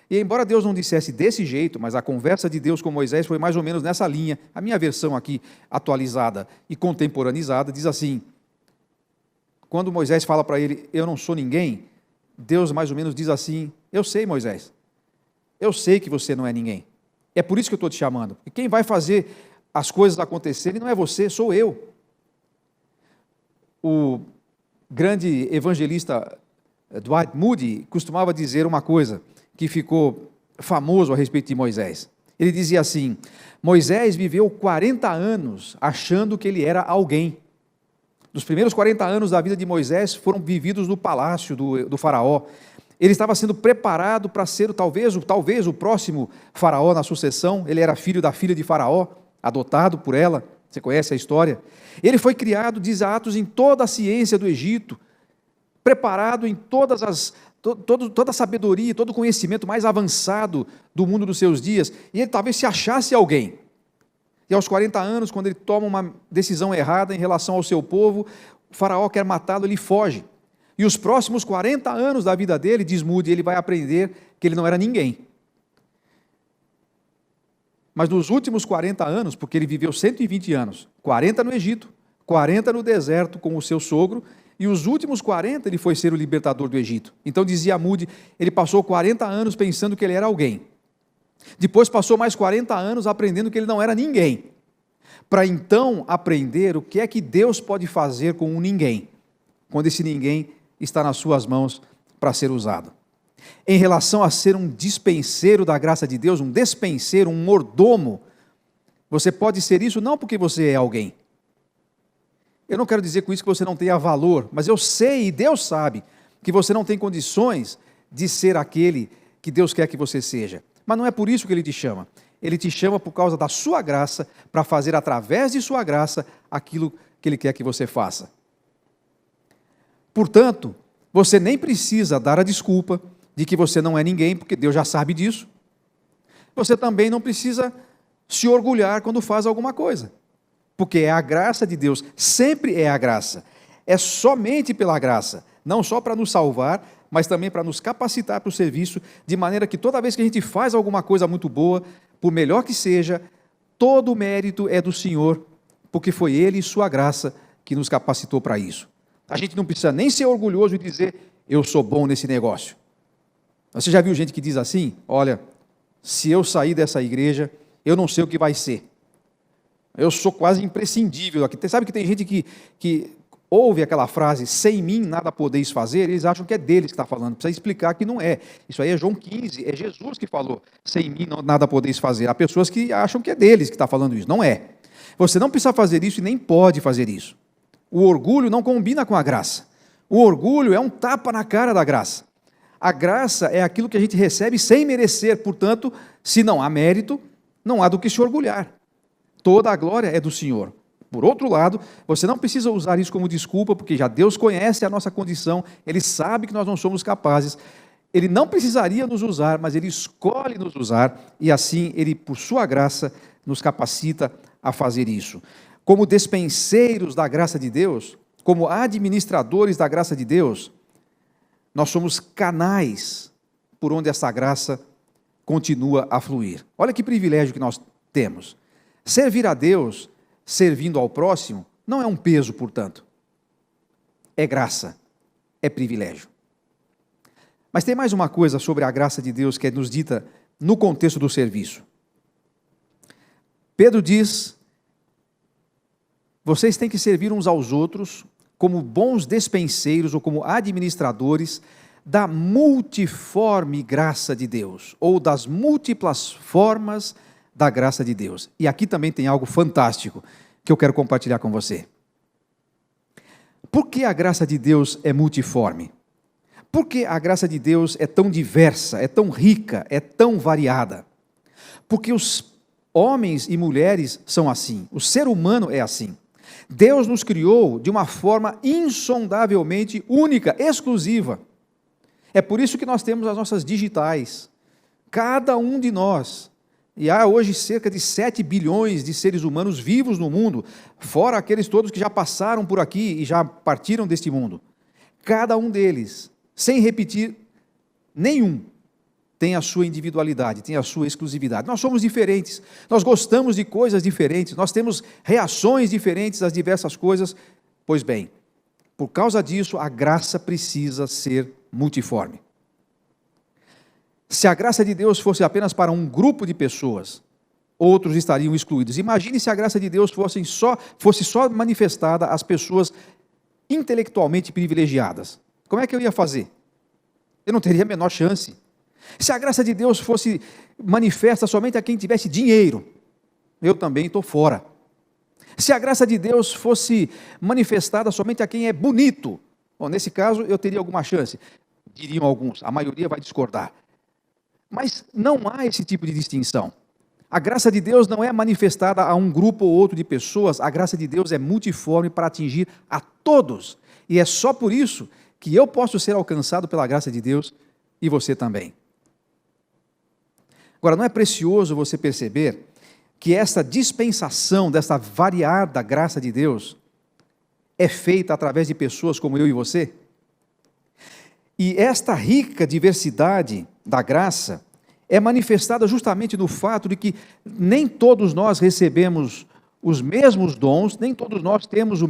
E embora Deus não dissesse desse jeito, mas a conversa de Deus com Moisés foi mais ou menos nessa linha. A minha versão aqui, atualizada e contemporaneizada, diz assim: quando Moisés fala para ele, eu não sou ninguém, Deus mais ou menos diz assim: eu sei, Moisés, eu sei que você não é ninguém, é por isso que eu estou te chamando, e quem vai fazer as coisas acontecerem não é você, sou eu. O grande evangelista Dwight Moody costumava dizer uma coisa que ficou famoso a respeito de Moisés. Ele dizia assim: Moisés viveu 40 anos achando que ele era alguém. Os primeiros 40 anos da vida de Moisés foram vividos no palácio do faraó. Ele estava sendo preparado para ser talvez o próximo faraó na sucessão. Ele era filho da filha de faraó, adotado por ela. Você conhece a história? Ele foi criado, diz Atos, em toda a ciência do Egito, preparado em toda a sabedoria, todo o conhecimento mais avançado do mundo dos seus dias. E ele talvez se achasse alguém. E aos 40 anos, quando ele toma uma decisão errada em relação ao seu povo, o faraó quer matá-lo, ele foge. E os próximos 40 anos da vida dele, diz Moody, ele vai aprender que ele não era ninguém. Mas nos últimos 40 anos, porque ele viveu 120 anos, 40 no Egito, 40 no deserto com o seu sogro, e os últimos 40 ele foi ser o libertador do Egito. Então dizia Moody, ele passou 40 anos pensando que ele era alguém. Depois passou mais 40 anos aprendendo que ele não era ninguém, para então aprender o que é que Deus pode fazer com um ninguém, quando esse ninguém está nas suas mãos para ser usado. em relação a ser um dispenseiro da graça de Deus, um despenseiro, um mordomo, você pode ser isso não porque você é alguém. Eu não quero dizer com isso que você não tenha valor, mas eu sei e Deus sabe que você não tem condições de ser aquele que Deus quer que você seja. Mas não é por isso que Ele te chama. Ele te chama por causa da sua graça, para fazer através de sua graça aquilo que Ele quer que você faça. Portanto, você nem precisa dar a desculpa de que você não é ninguém, porque Deus já sabe disso. Você também não precisa se orgulhar quando faz alguma coisa, porque é a graça de Deus, sempre é a graça. É somente pela graça, não só para nos salvar, mas também para nos capacitar para o serviço, de maneira que toda vez que a gente faz alguma coisa muito boa, por melhor que seja, todo o mérito é do Senhor, porque foi Ele e sua graça que nos capacitou para isso. A gente não precisa nem ser orgulhoso e dizer, eu sou bom nesse negócio. Você já viu gente que diz assim, olha, se eu sair dessa igreja, eu não sei o que vai ser. Eu sou quase imprescindível aqui. Sabe que tem gente que ouve aquela frase, sem mim nada podeis fazer, eles acham que é deles que está falando. Precisa explicar que não é. Isso aí é João 15, é Jesus que falou, sem mim nada podeis fazer. Há pessoas que acham que é deles que está falando isso. Não é. Você não precisa fazer isso e nem pode fazer isso. O orgulho não combina com a graça. O orgulho é um tapa na cara da graça. A graça é aquilo que a gente recebe sem merecer, portanto, se não há mérito, não há do que se orgulhar. Toda a glória é do Senhor. Por outro lado, você não precisa usar isso como desculpa, porque já Deus conhece a nossa condição, Ele sabe que nós não somos capazes, Ele não precisaria nos usar, mas Ele escolhe nos usar, e assim Ele, por sua graça, nos capacita a fazer isso. Como despenseiros da graça de Deus, como administradores da graça de Deus, nós somos canais por onde essa graça continua a fluir. Olha que privilégio que nós temos. Servir a Deus, servindo ao próximo, não é um peso, portanto. É graça, é privilégio. Mas tem mais uma coisa sobre a graça de Deus que é nos dita no contexto do serviço. Pedro diz, vocês têm que servir uns aos outros como bons despenseiros ou como administradores da multiforme graça de Deus, ou das múltiplas formas da graça de Deus. E aqui também tem algo fantástico que eu quero compartilhar com você. Por que a graça de Deus é multiforme? Por que a graça de Deus é tão diversa, é tão rica, é tão variada? Porque os homens e mulheres são assim, o ser humano é assim. Deus nos criou de uma forma insondavelmente única, exclusiva. É por isso que nós temos as nossas digitais. Cada um de nós. E há hoje cerca de 7 bilhões de seres humanos vivos no mundo, fora aqueles todos que já passaram por aqui e já partiram deste mundo. Cada um deles, sem repetir nenhum, tem a sua individualidade, tem a sua exclusividade. Nós somos diferentes, nós gostamos de coisas diferentes, nós temos reações diferentes às diversas coisas. Pois bem, por causa disso, a graça precisa ser multiforme. Se a graça de Deus fosse apenas para um grupo de pessoas, outros estariam excluídos. Imagine se a graça de Deus fosse só manifestada às pessoas intelectualmente privilegiadas. Como é que eu ia fazer? Eu não teria a menor chance. Se a graça de Deus fosse manifesta somente a quem tivesse dinheiro, eu também estou fora. Se a graça de Deus fosse manifestada somente a quem é bonito, bom, nesse caso eu teria alguma chance, diriam alguns, a maioria vai discordar. Mas não há esse tipo de distinção. A graça de Deus não é manifestada a um grupo ou outro de pessoas, a graça de Deus é multiforme para atingir a todos. E é só por isso que eu posso ser alcançado pela graça de Deus e você também. Agora, não é precioso você perceber que essa dispensação dessa variada graça de Deus é feita através de pessoas como eu e você? E esta rica diversidade da graça é manifestada justamente no fato de que nem todos nós recebemos os mesmos dons, nem todos nós temos os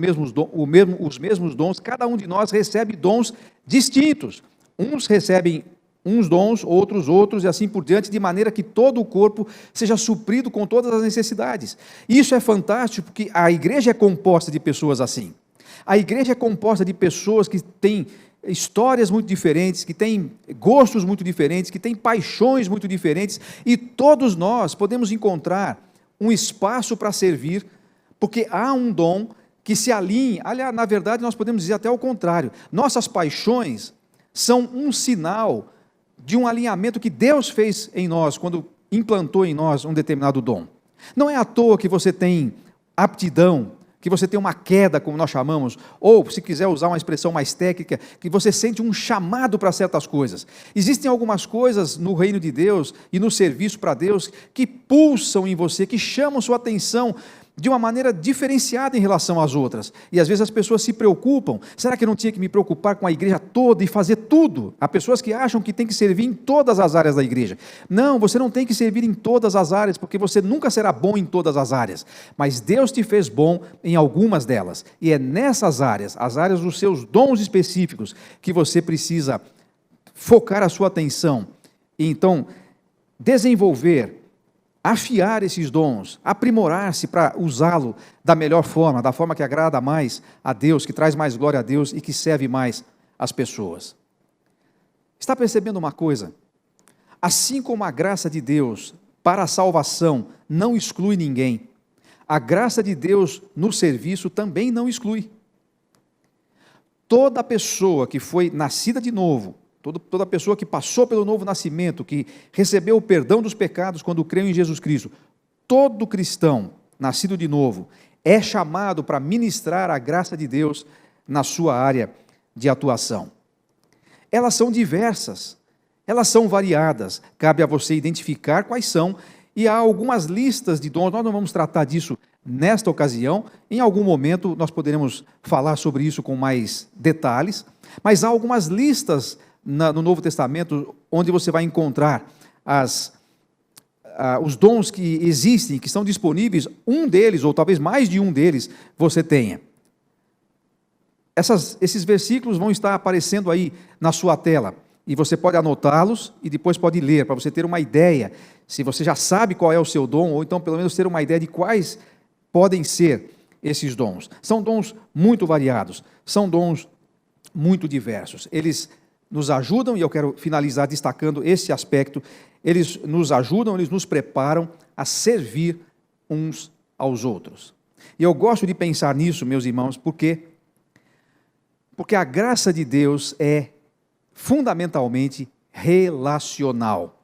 mesmos dons, cada um de nós recebe dons distintos. Uns recebem uns dons, outros, e assim por diante, de maneira que todo o corpo seja suprido com todas as necessidades. Isso é fantástico, porque a igreja é composta de pessoas assim. A igreja é composta de pessoas que têm histórias muito diferentes, que têm gostos muito diferentes, que têm paixões muito diferentes, e todos nós podemos encontrar um espaço para servir, porque há um dom que se alinha. Aliás, na verdade, nós podemos dizer até o contrário. Nossas paixões são um sinal de um alinhamento que Deus fez em nós, quando implantou em nós um determinado dom. Não é à toa que você tem aptidão, que você tem uma queda, como nós chamamos, ou, se quiser usar uma expressão mais técnica, que você sente um chamado para certas coisas. Existem algumas coisas no reino de Deus e no serviço para Deus que pulsam em você, que chamam sua atenção de uma maneira diferenciada em relação às outras. E às vezes as pessoas se preocupam, será que eu não tinha que me preocupar com a igreja toda e fazer tudo? Há pessoas que acham que tem que servir em todas as áreas da igreja. Não, você não tem que servir em todas as áreas, porque você nunca será bom em todas as áreas. Mas Deus te fez bom em algumas delas. E é nessas áreas, as áreas dos seus dons específicos, que você precisa focar a sua atenção. E então, desenvolver, afiar esses dons, aprimorar-se para usá-lo da melhor forma, da forma que agrada mais a Deus, que traz mais glória a Deus e que serve mais as pessoas. Está percebendo uma coisa? Assim como a graça de Deus para a salvação não exclui ninguém, a graça de Deus no serviço também não exclui. Toda pessoa que foi nascida de novo, toda pessoa que passou pelo novo nascimento, que recebeu o perdão dos pecados quando creu em Jesus Cristo, todo cristão nascido de novo é chamado para ministrar a graça de Deus na sua área de atuação. Elas são diversas, elas são variadas, cabe a você identificar quais são, e há algumas listas de dons. Nós não vamos tratar disso nesta ocasião, em algum momento nós poderemos falar sobre isso com mais detalhes, mas há algumas listas no Novo Testamento, onde você vai encontrar os dons que existem, que estão disponíveis, um deles, ou talvez mais de um deles, você tenha. Esses versículos vão estar aparecendo aí na sua tela, e você pode anotá-los e depois pode ler, para você ter uma ideia, se você já sabe qual é o seu dom, ou então pelo menos ter uma ideia de quais podem ser esses dons. São dons muito variados, são dons muito diversos. Eles nos ajudam, e eu quero finalizar destacando esse aspecto, eles nos ajudam, eles nos preparam a servir uns aos outros. E eu gosto de pensar nisso, meus irmãos, porque a graça de Deus é fundamentalmente relacional.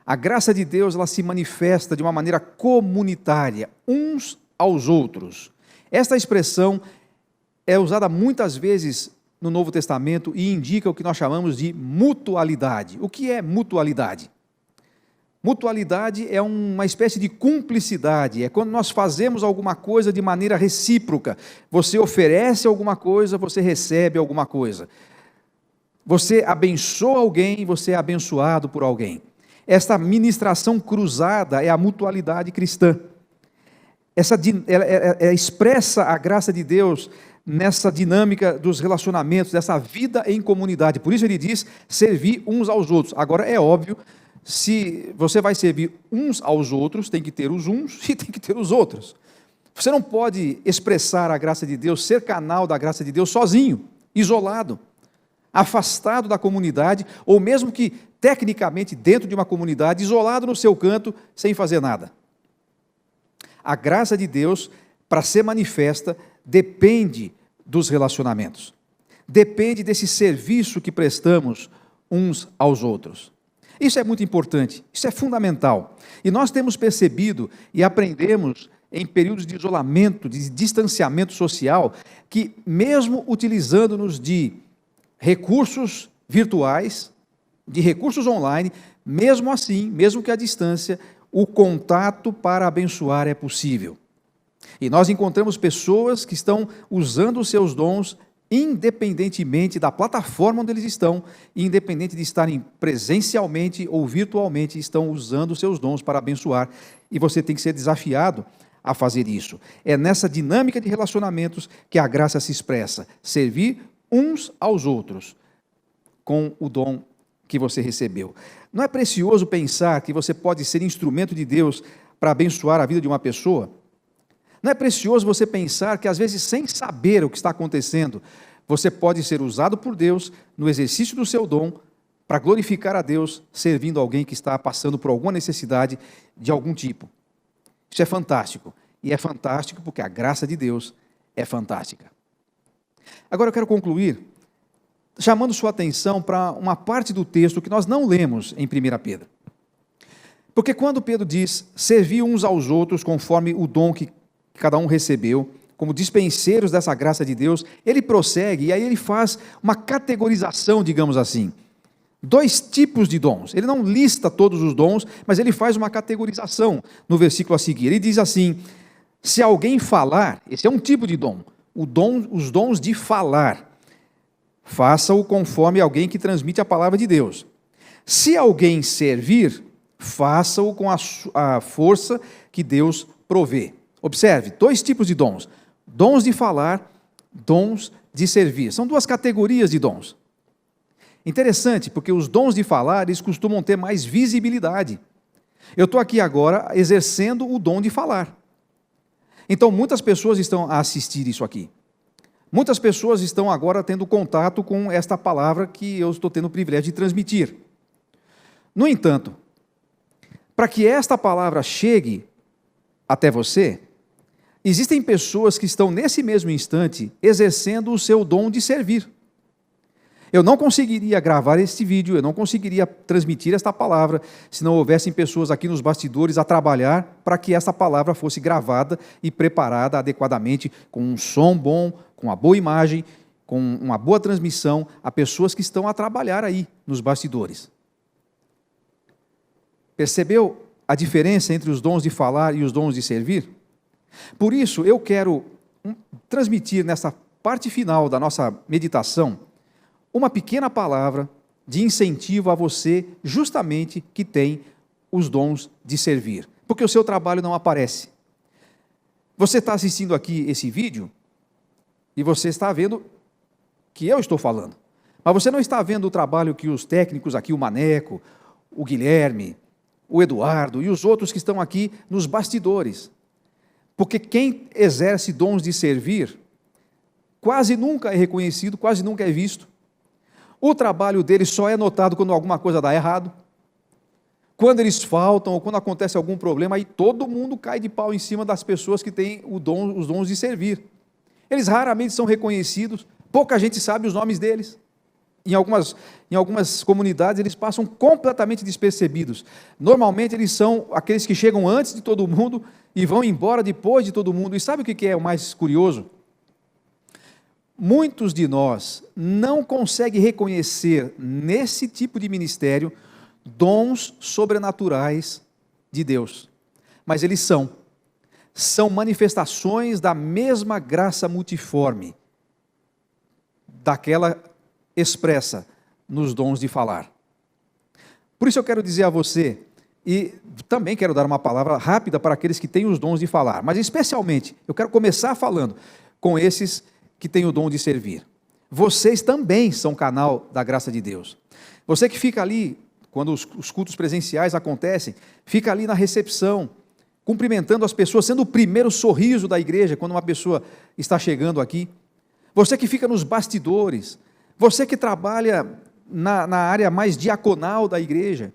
A graça de Deus, ela se manifesta de uma maneira comunitária, uns aos outros. Esta expressão é usada muitas vezes no Novo Testamento e indica o que nós chamamos de mutualidade. O que é mutualidade? Mutualidade é uma espécie de cumplicidade, é quando nós fazemos alguma coisa de maneira recíproca. Você oferece alguma coisa, você recebe alguma coisa. Você abençoa alguém, você é abençoado por alguém. Esta ministração cruzada é a mutualidade cristã. Ela expressa a graça de Deus nessa dinâmica dos relacionamentos, dessa vida em comunidade. Por isso ele diz, servir uns aos outros. Agora, é óbvio, se você vai servir uns aos outros, tem que ter os uns e tem que ter os outros. Você não pode expressar a graça de Deus, ser canal da graça de Deus sozinho, isolado, afastado da comunidade, ou mesmo que tecnicamente dentro de uma comunidade, isolado no seu canto, sem fazer nada. A graça de Deus, para ser manifesta, depende dos relacionamentos, depende desse serviço que prestamos uns aos outros. Isso é muito importante, isso é fundamental. E nós temos percebido e aprendemos em períodos de isolamento, de distanciamento social, que mesmo utilizando-nos de recursos virtuais, de recursos online, mesmo assim, mesmo que à distância, o contato para abençoar é possível. E nós encontramos pessoas que estão usando os seus dons independentemente da plataforma onde eles estão, independente de estarem presencialmente ou virtualmente, estão usando os seus dons para abençoar. E você tem que ser desafiado a fazer isso. É nessa dinâmica de relacionamentos que a graça se expressa. Servir uns aos outros com o dom que você recebeu. Não é precioso pensar que você pode ser instrumento de Deus para abençoar a vida de uma pessoa? Não é precioso você pensar que, às vezes, sem saber o que está acontecendo, Você pode ser usado por Deus no exercício do seu dom para glorificar a Deus, servindo alguém que está passando por alguma necessidade de algum tipo. Isso é fantástico. E é fantástico porque a graça de Deus é fantástica. Agora eu quero concluir chamando sua atenção para uma parte do texto que nós não lemos em 1 Pedro. Porque quando Pedro diz, servi uns aos outros conforme o dom que cada um recebeu, como dispenseiros dessa graça de Deus, ele prossegue e aí ele faz uma categorização, digamos assim. 2 tipos de dons. Ele não lista todos os dons, mas ele faz uma categorização no versículo a seguir. Ele diz assim, se alguém falar, esse é um tipo de dom, os dons de falar, faça-o conforme alguém que transmite a palavra de Deus. Se alguém servir, faça-o com a força que Deus provê. Observe, 2 tipos de dons. Dons de falar, dons de servir. São 2 categorias de dons. Interessante, porque os dons de falar, eles costumam ter mais visibilidade. Eu estou aqui agora exercendo o dom de falar. Então, muitas pessoas estão a assistir isso aqui. Muitas pessoas estão agora tendo contato com esta palavra que eu estou tendo o privilégio de transmitir. No entanto, para que esta palavra chegue até você, existem pessoas que estão nesse mesmo instante exercendo o seu dom de servir. Eu não conseguiria gravar este vídeo, eu não conseguiria transmitir esta palavra se não houvessem pessoas aqui nos bastidores a trabalhar para que esta palavra fosse gravada e preparada adequadamente, com um som bom, com uma boa imagem, com uma boa transmissão, a pessoas que estão a trabalhar aí nos bastidores. Percebeu a diferença entre os dons de falar e os dons de servir? Por isso, eu quero transmitir nessa parte final da nossa meditação uma pequena palavra de incentivo a você, justamente que tem os dons de servir, porque o seu trabalho não aparece. Você está assistindo aqui esse vídeo e você está vendo que eu estou falando, mas você não está vendo o trabalho que os técnicos aqui, o Maneco, o Guilherme, o Eduardo e os outros que estão aqui nos bastidores. Porque quem exerce dons de servir quase nunca é reconhecido, quase nunca é visto. O trabalho deles só é notado quando alguma coisa dá errado, quando eles faltam ou quando acontece algum problema, aí todo mundo cai de pau em cima das pessoas que têm os dons de servir. Eles raramente são reconhecidos, pouca gente sabe os nomes deles. Em algumas comunidades eles passam completamente despercebidos. Normalmente eles são aqueles que chegam antes de todo mundo e vão embora depois de todo mundo. E sabe o que é o mais curioso? Muitos de nós não conseguem reconhecer nesse tipo de ministério dons sobrenaturais de Deus, mas eles são manifestações da mesma graça multiforme, daquela expressa nos dons de falar. Por isso eu quero dizer a você, e também quero dar uma palavra rápida para aqueles que têm os dons de falar, mas especialmente, eu quero começar falando com esses que têm o dom de servir. Vocês também são canal da graça de Deus. Você que fica ali, quando os cultos presenciais acontecem, fica ali na recepção, cumprimentando as pessoas, sendo o primeiro sorriso da igreja quando uma pessoa está chegando aqui. Você que fica nos bastidores, você que trabalha na área mais diaconal da igreja,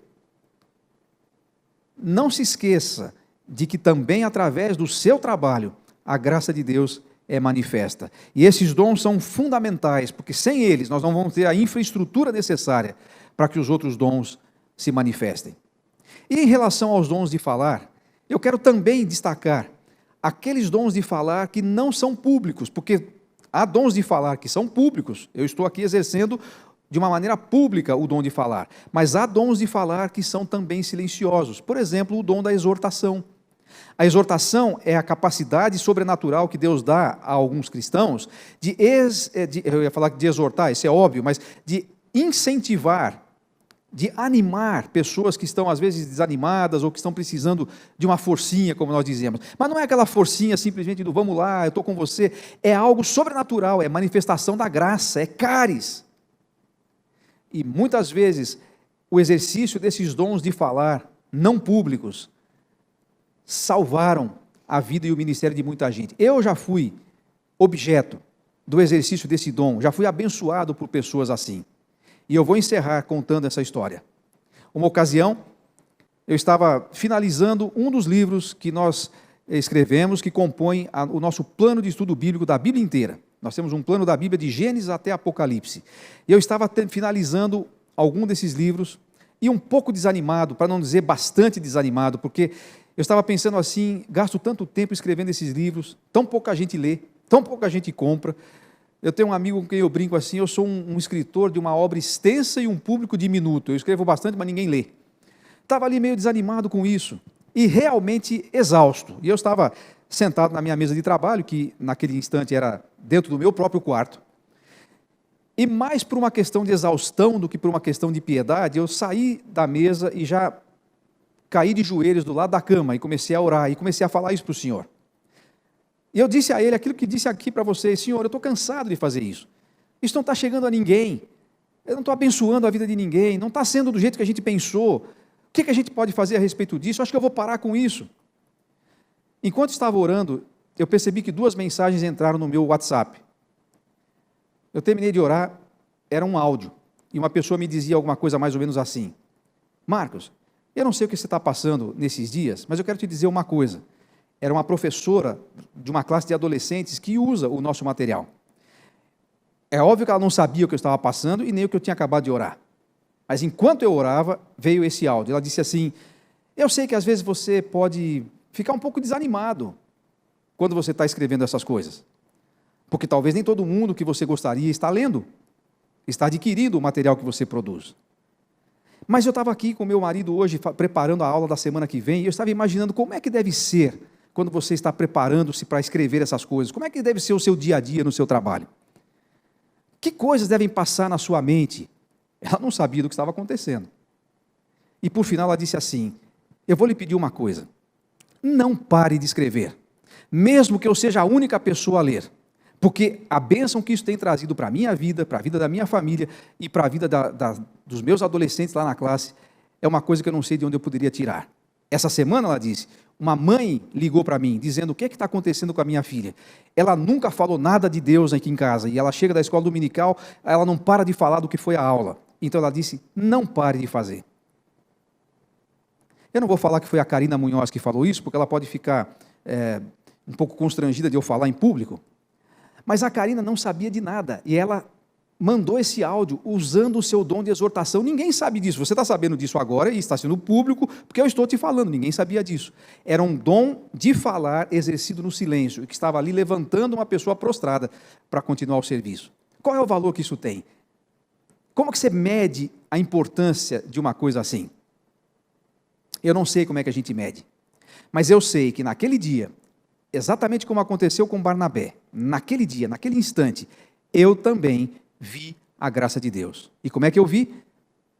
não se esqueça de que também através do seu trabalho, a graça de Deus é manifesta. E esses dons são fundamentais, porque sem eles nós não vamos ter a infraestrutura necessária para que os outros dons se manifestem. E em relação aos dons de falar, eu quero também destacar aqueles dons de falar que não são públicos, porque há dons de falar que são públicos, eu estou aqui exercendo de uma maneira pública o dom de falar, mas há dons de falar que são também silenciosos, por exemplo, o dom da exortação. A exortação é a capacidade sobrenatural que Deus dá a alguns cristãos eu ia falar de exortar, isso é óbvio, mas de incentivar, de animar pessoas que estão às vezes desanimadas ou que estão precisando de uma forcinha, como nós dizemos. Mas não é aquela forcinha simplesmente do vamos lá, eu estou com você, é algo sobrenatural, é manifestação da graça, é caris. E muitas vezes o exercício desses dons de falar, não públicos, salvaram a vida e o ministério de muita gente. Eu já fui objeto do exercício desse dom, já fui abençoado por pessoas assim. E eu vou encerrar contando essa história. Uma ocasião, eu estava finalizando um dos livros que nós escrevemos, que compõem o nosso plano de estudo bíblico da Bíblia inteira. Nós temos um plano da Bíblia de Gênesis até Apocalipse. E eu estava finalizando algum desses livros e um pouco desanimado, para não dizer bastante desanimado, porque eu estava pensando assim, gasto tanto tempo escrevendo esses livros, tão pouca gente lê, tão pouca gente compra. Eu tenho um amigo com quem eu brinco assim, eu sou um escritor de uma obra extensa e um público diminuto. Eu escrevo bastante, mas ninguém lê. Estava ali meio desanimado com isso e realmente exausto. E eu estava sentado na minha mesa de trabalho, que naquele instante era dentro do meu próprio quarto, e mais por uma questão de exaustão do que por uma questão de piedade, eu saí da mesa e já caí de joelhos do lado da cama e comecei a orar e comecei a falar isso para o Senhor. E eu disse a Ele aquilo que disse aqui para vocês: Senhor, eu estou cansado de fazer isso. Isso não está chegando a ninguém. Eu não estou abençoando a vida de ninguém. Não está sendo do jeito que a gente pensou. O que a gente pode fazer a respeito disso? Eu acho que eu vou parar com isso. Enquanto estava orando, eu percebi que 2 mensagens entraram no meu WhatsApp. Eu terminei de orar, era um áudio, e uma pessoa me dizia alguma coisa mais ou menos assim: Marcos, eu não sei o que você está passando nesses dias, mas eu quero te dizer uma coisa. Era uma professora de uma classe de adolescentes que usa o nosso material. É óbvio que ela não sabia o que eu estava passando e nem o que eu tinha acabado de orar. Mas enquanto eu orava, veio esse áudio. Ela disse assim: eu sei que às vezes você pode ficar um pouco desanimado quando você está escrevendo essas coisas, porque talvez nem todo mundo que você gostaria está lendo, está adquirindo o material que você produz. Mas eu estava aqui com meu marido hoje, preparando a aula da semana que vem, e eu estava imaginando como é que deve ser quando você está preparando-se para escrever essas coisas, como é que deve ser o seu dia a dia no seu trabalho. Que coisas devem passar na sua mente? Ela não sabia do que estava acontecendo. E por final ela disse assim: eu vou lhe pedir uma coisa, não pare de escrever, mesmo que eu seja a única pessoa a ler, porque a bênção que isso tem trazido para a minha vida, para a vida da minha família e para a vida dos meus adolescentes lá na classe, é uma coisa que eu não sei de onde eu poderia tirar. Essa semana, ela disse, uma mãe ligou para mim, dizendo: o que está acontecendo com a minha filha? Ela nunca falou nada de Deus aqui em casa, e ela chega da escola dominical, ela não para de falar do que foi a aula. Então ela disse: não pare de fazer. Eu não vou falar que foi a Karina Munhoz que falou isso, porque ela pode ficar um pouco constrangida de eu falar em público, mas a Karina não sabia de nada, e ela mandou esse áudio usando o seu dom de exortação. Ninguém sabe disso, você está sabendo disso agora e está sendo público, porque eu estou te falando, ninguém sabia disso. Era um dom de falar exercido no silêncio, e que estava ali levantando uma pessoa prostrada para continuar o serviço. Qual é o valor que isso tem? Como que você mede a importância de uma coisa assim? Eu não sei como é que a gente mede, mas eu sei que naquele dia, exatamente como aconteceu com Barnabé, naquele dia, naquele instante, eu também vi a graça de Deus. E como é que eu vi?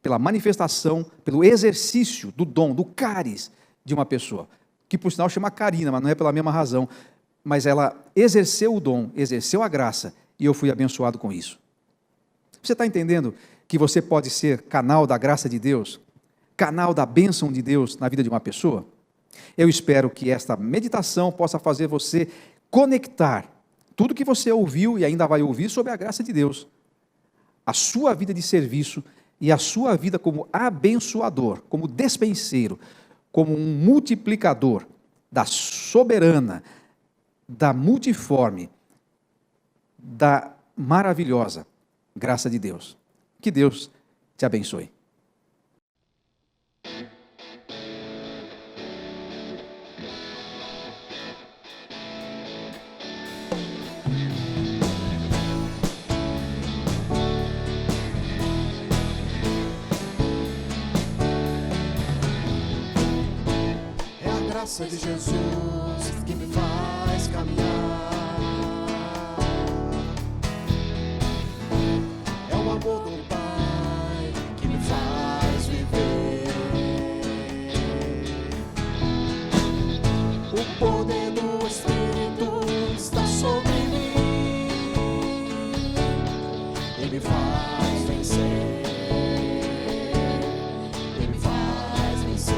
Pela manifestação, pelo exercício do dom, do cáris de uma pessoa, que por sinal chama Karina, mas não é pela mesma razão, mas ela exerceu o dom, exerceu a graça, e eu fui abençoado com isso. Você está entendendo que você pode ser canal da graça de Deus, canal da bênção de Deus na vida de uma pessoa? Eu espero que esta meditação possa fazer você conectar tudo que você ouviu e ainda vai ouvir sobre a graça de Deus, a sua vida de serviço e a sua vida como abençoador, como despenseiro, como um multiplicador da soberana, da multiforme, da maravilhosa graça de Deus. Que Deus te abençoe. É a graça de Jesus que me faz caminhar. É o amor do Pai que me faz viver. O poder do Espírito está sobre mim e me faz vencer. E me faz vencer.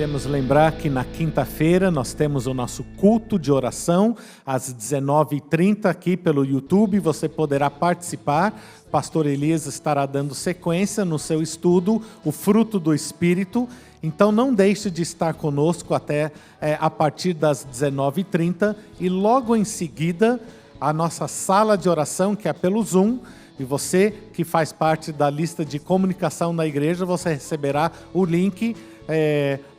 Queremos lembrar que na quinta-feira nós temos o nosso culto de oração às 19h30 aqui pelo YouTube. Você poderá participar. Pastor Elias estará dando sequência no seu estudo, o fruto do Espírito. Então não deixe de estar conosco até a partir das 19h30 e logo em seguida a nossa sala de oração, que é pelo Zoom. E você que faz parte da lista de comunicação da igreja, você receberá o link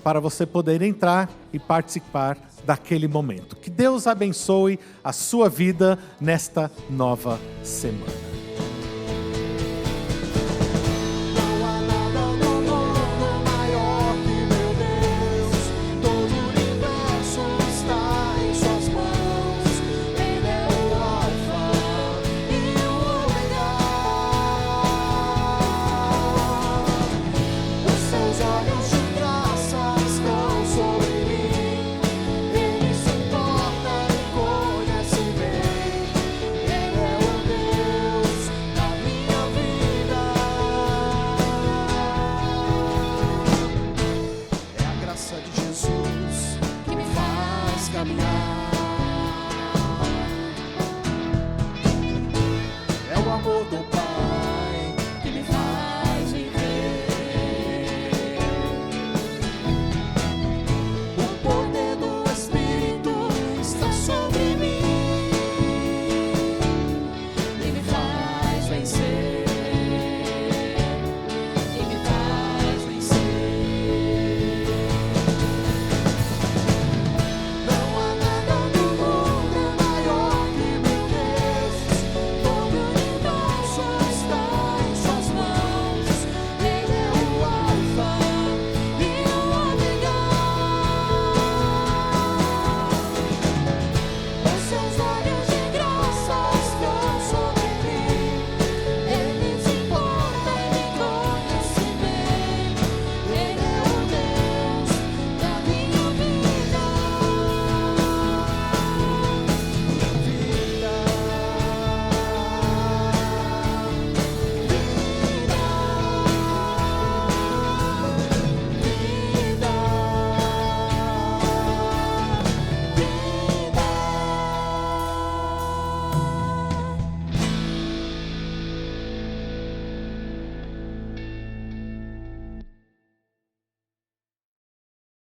para você poder entrar e participar daquele momento. Que Deus abençoe a sua vida nesta nova semana. Que me faz caminhar.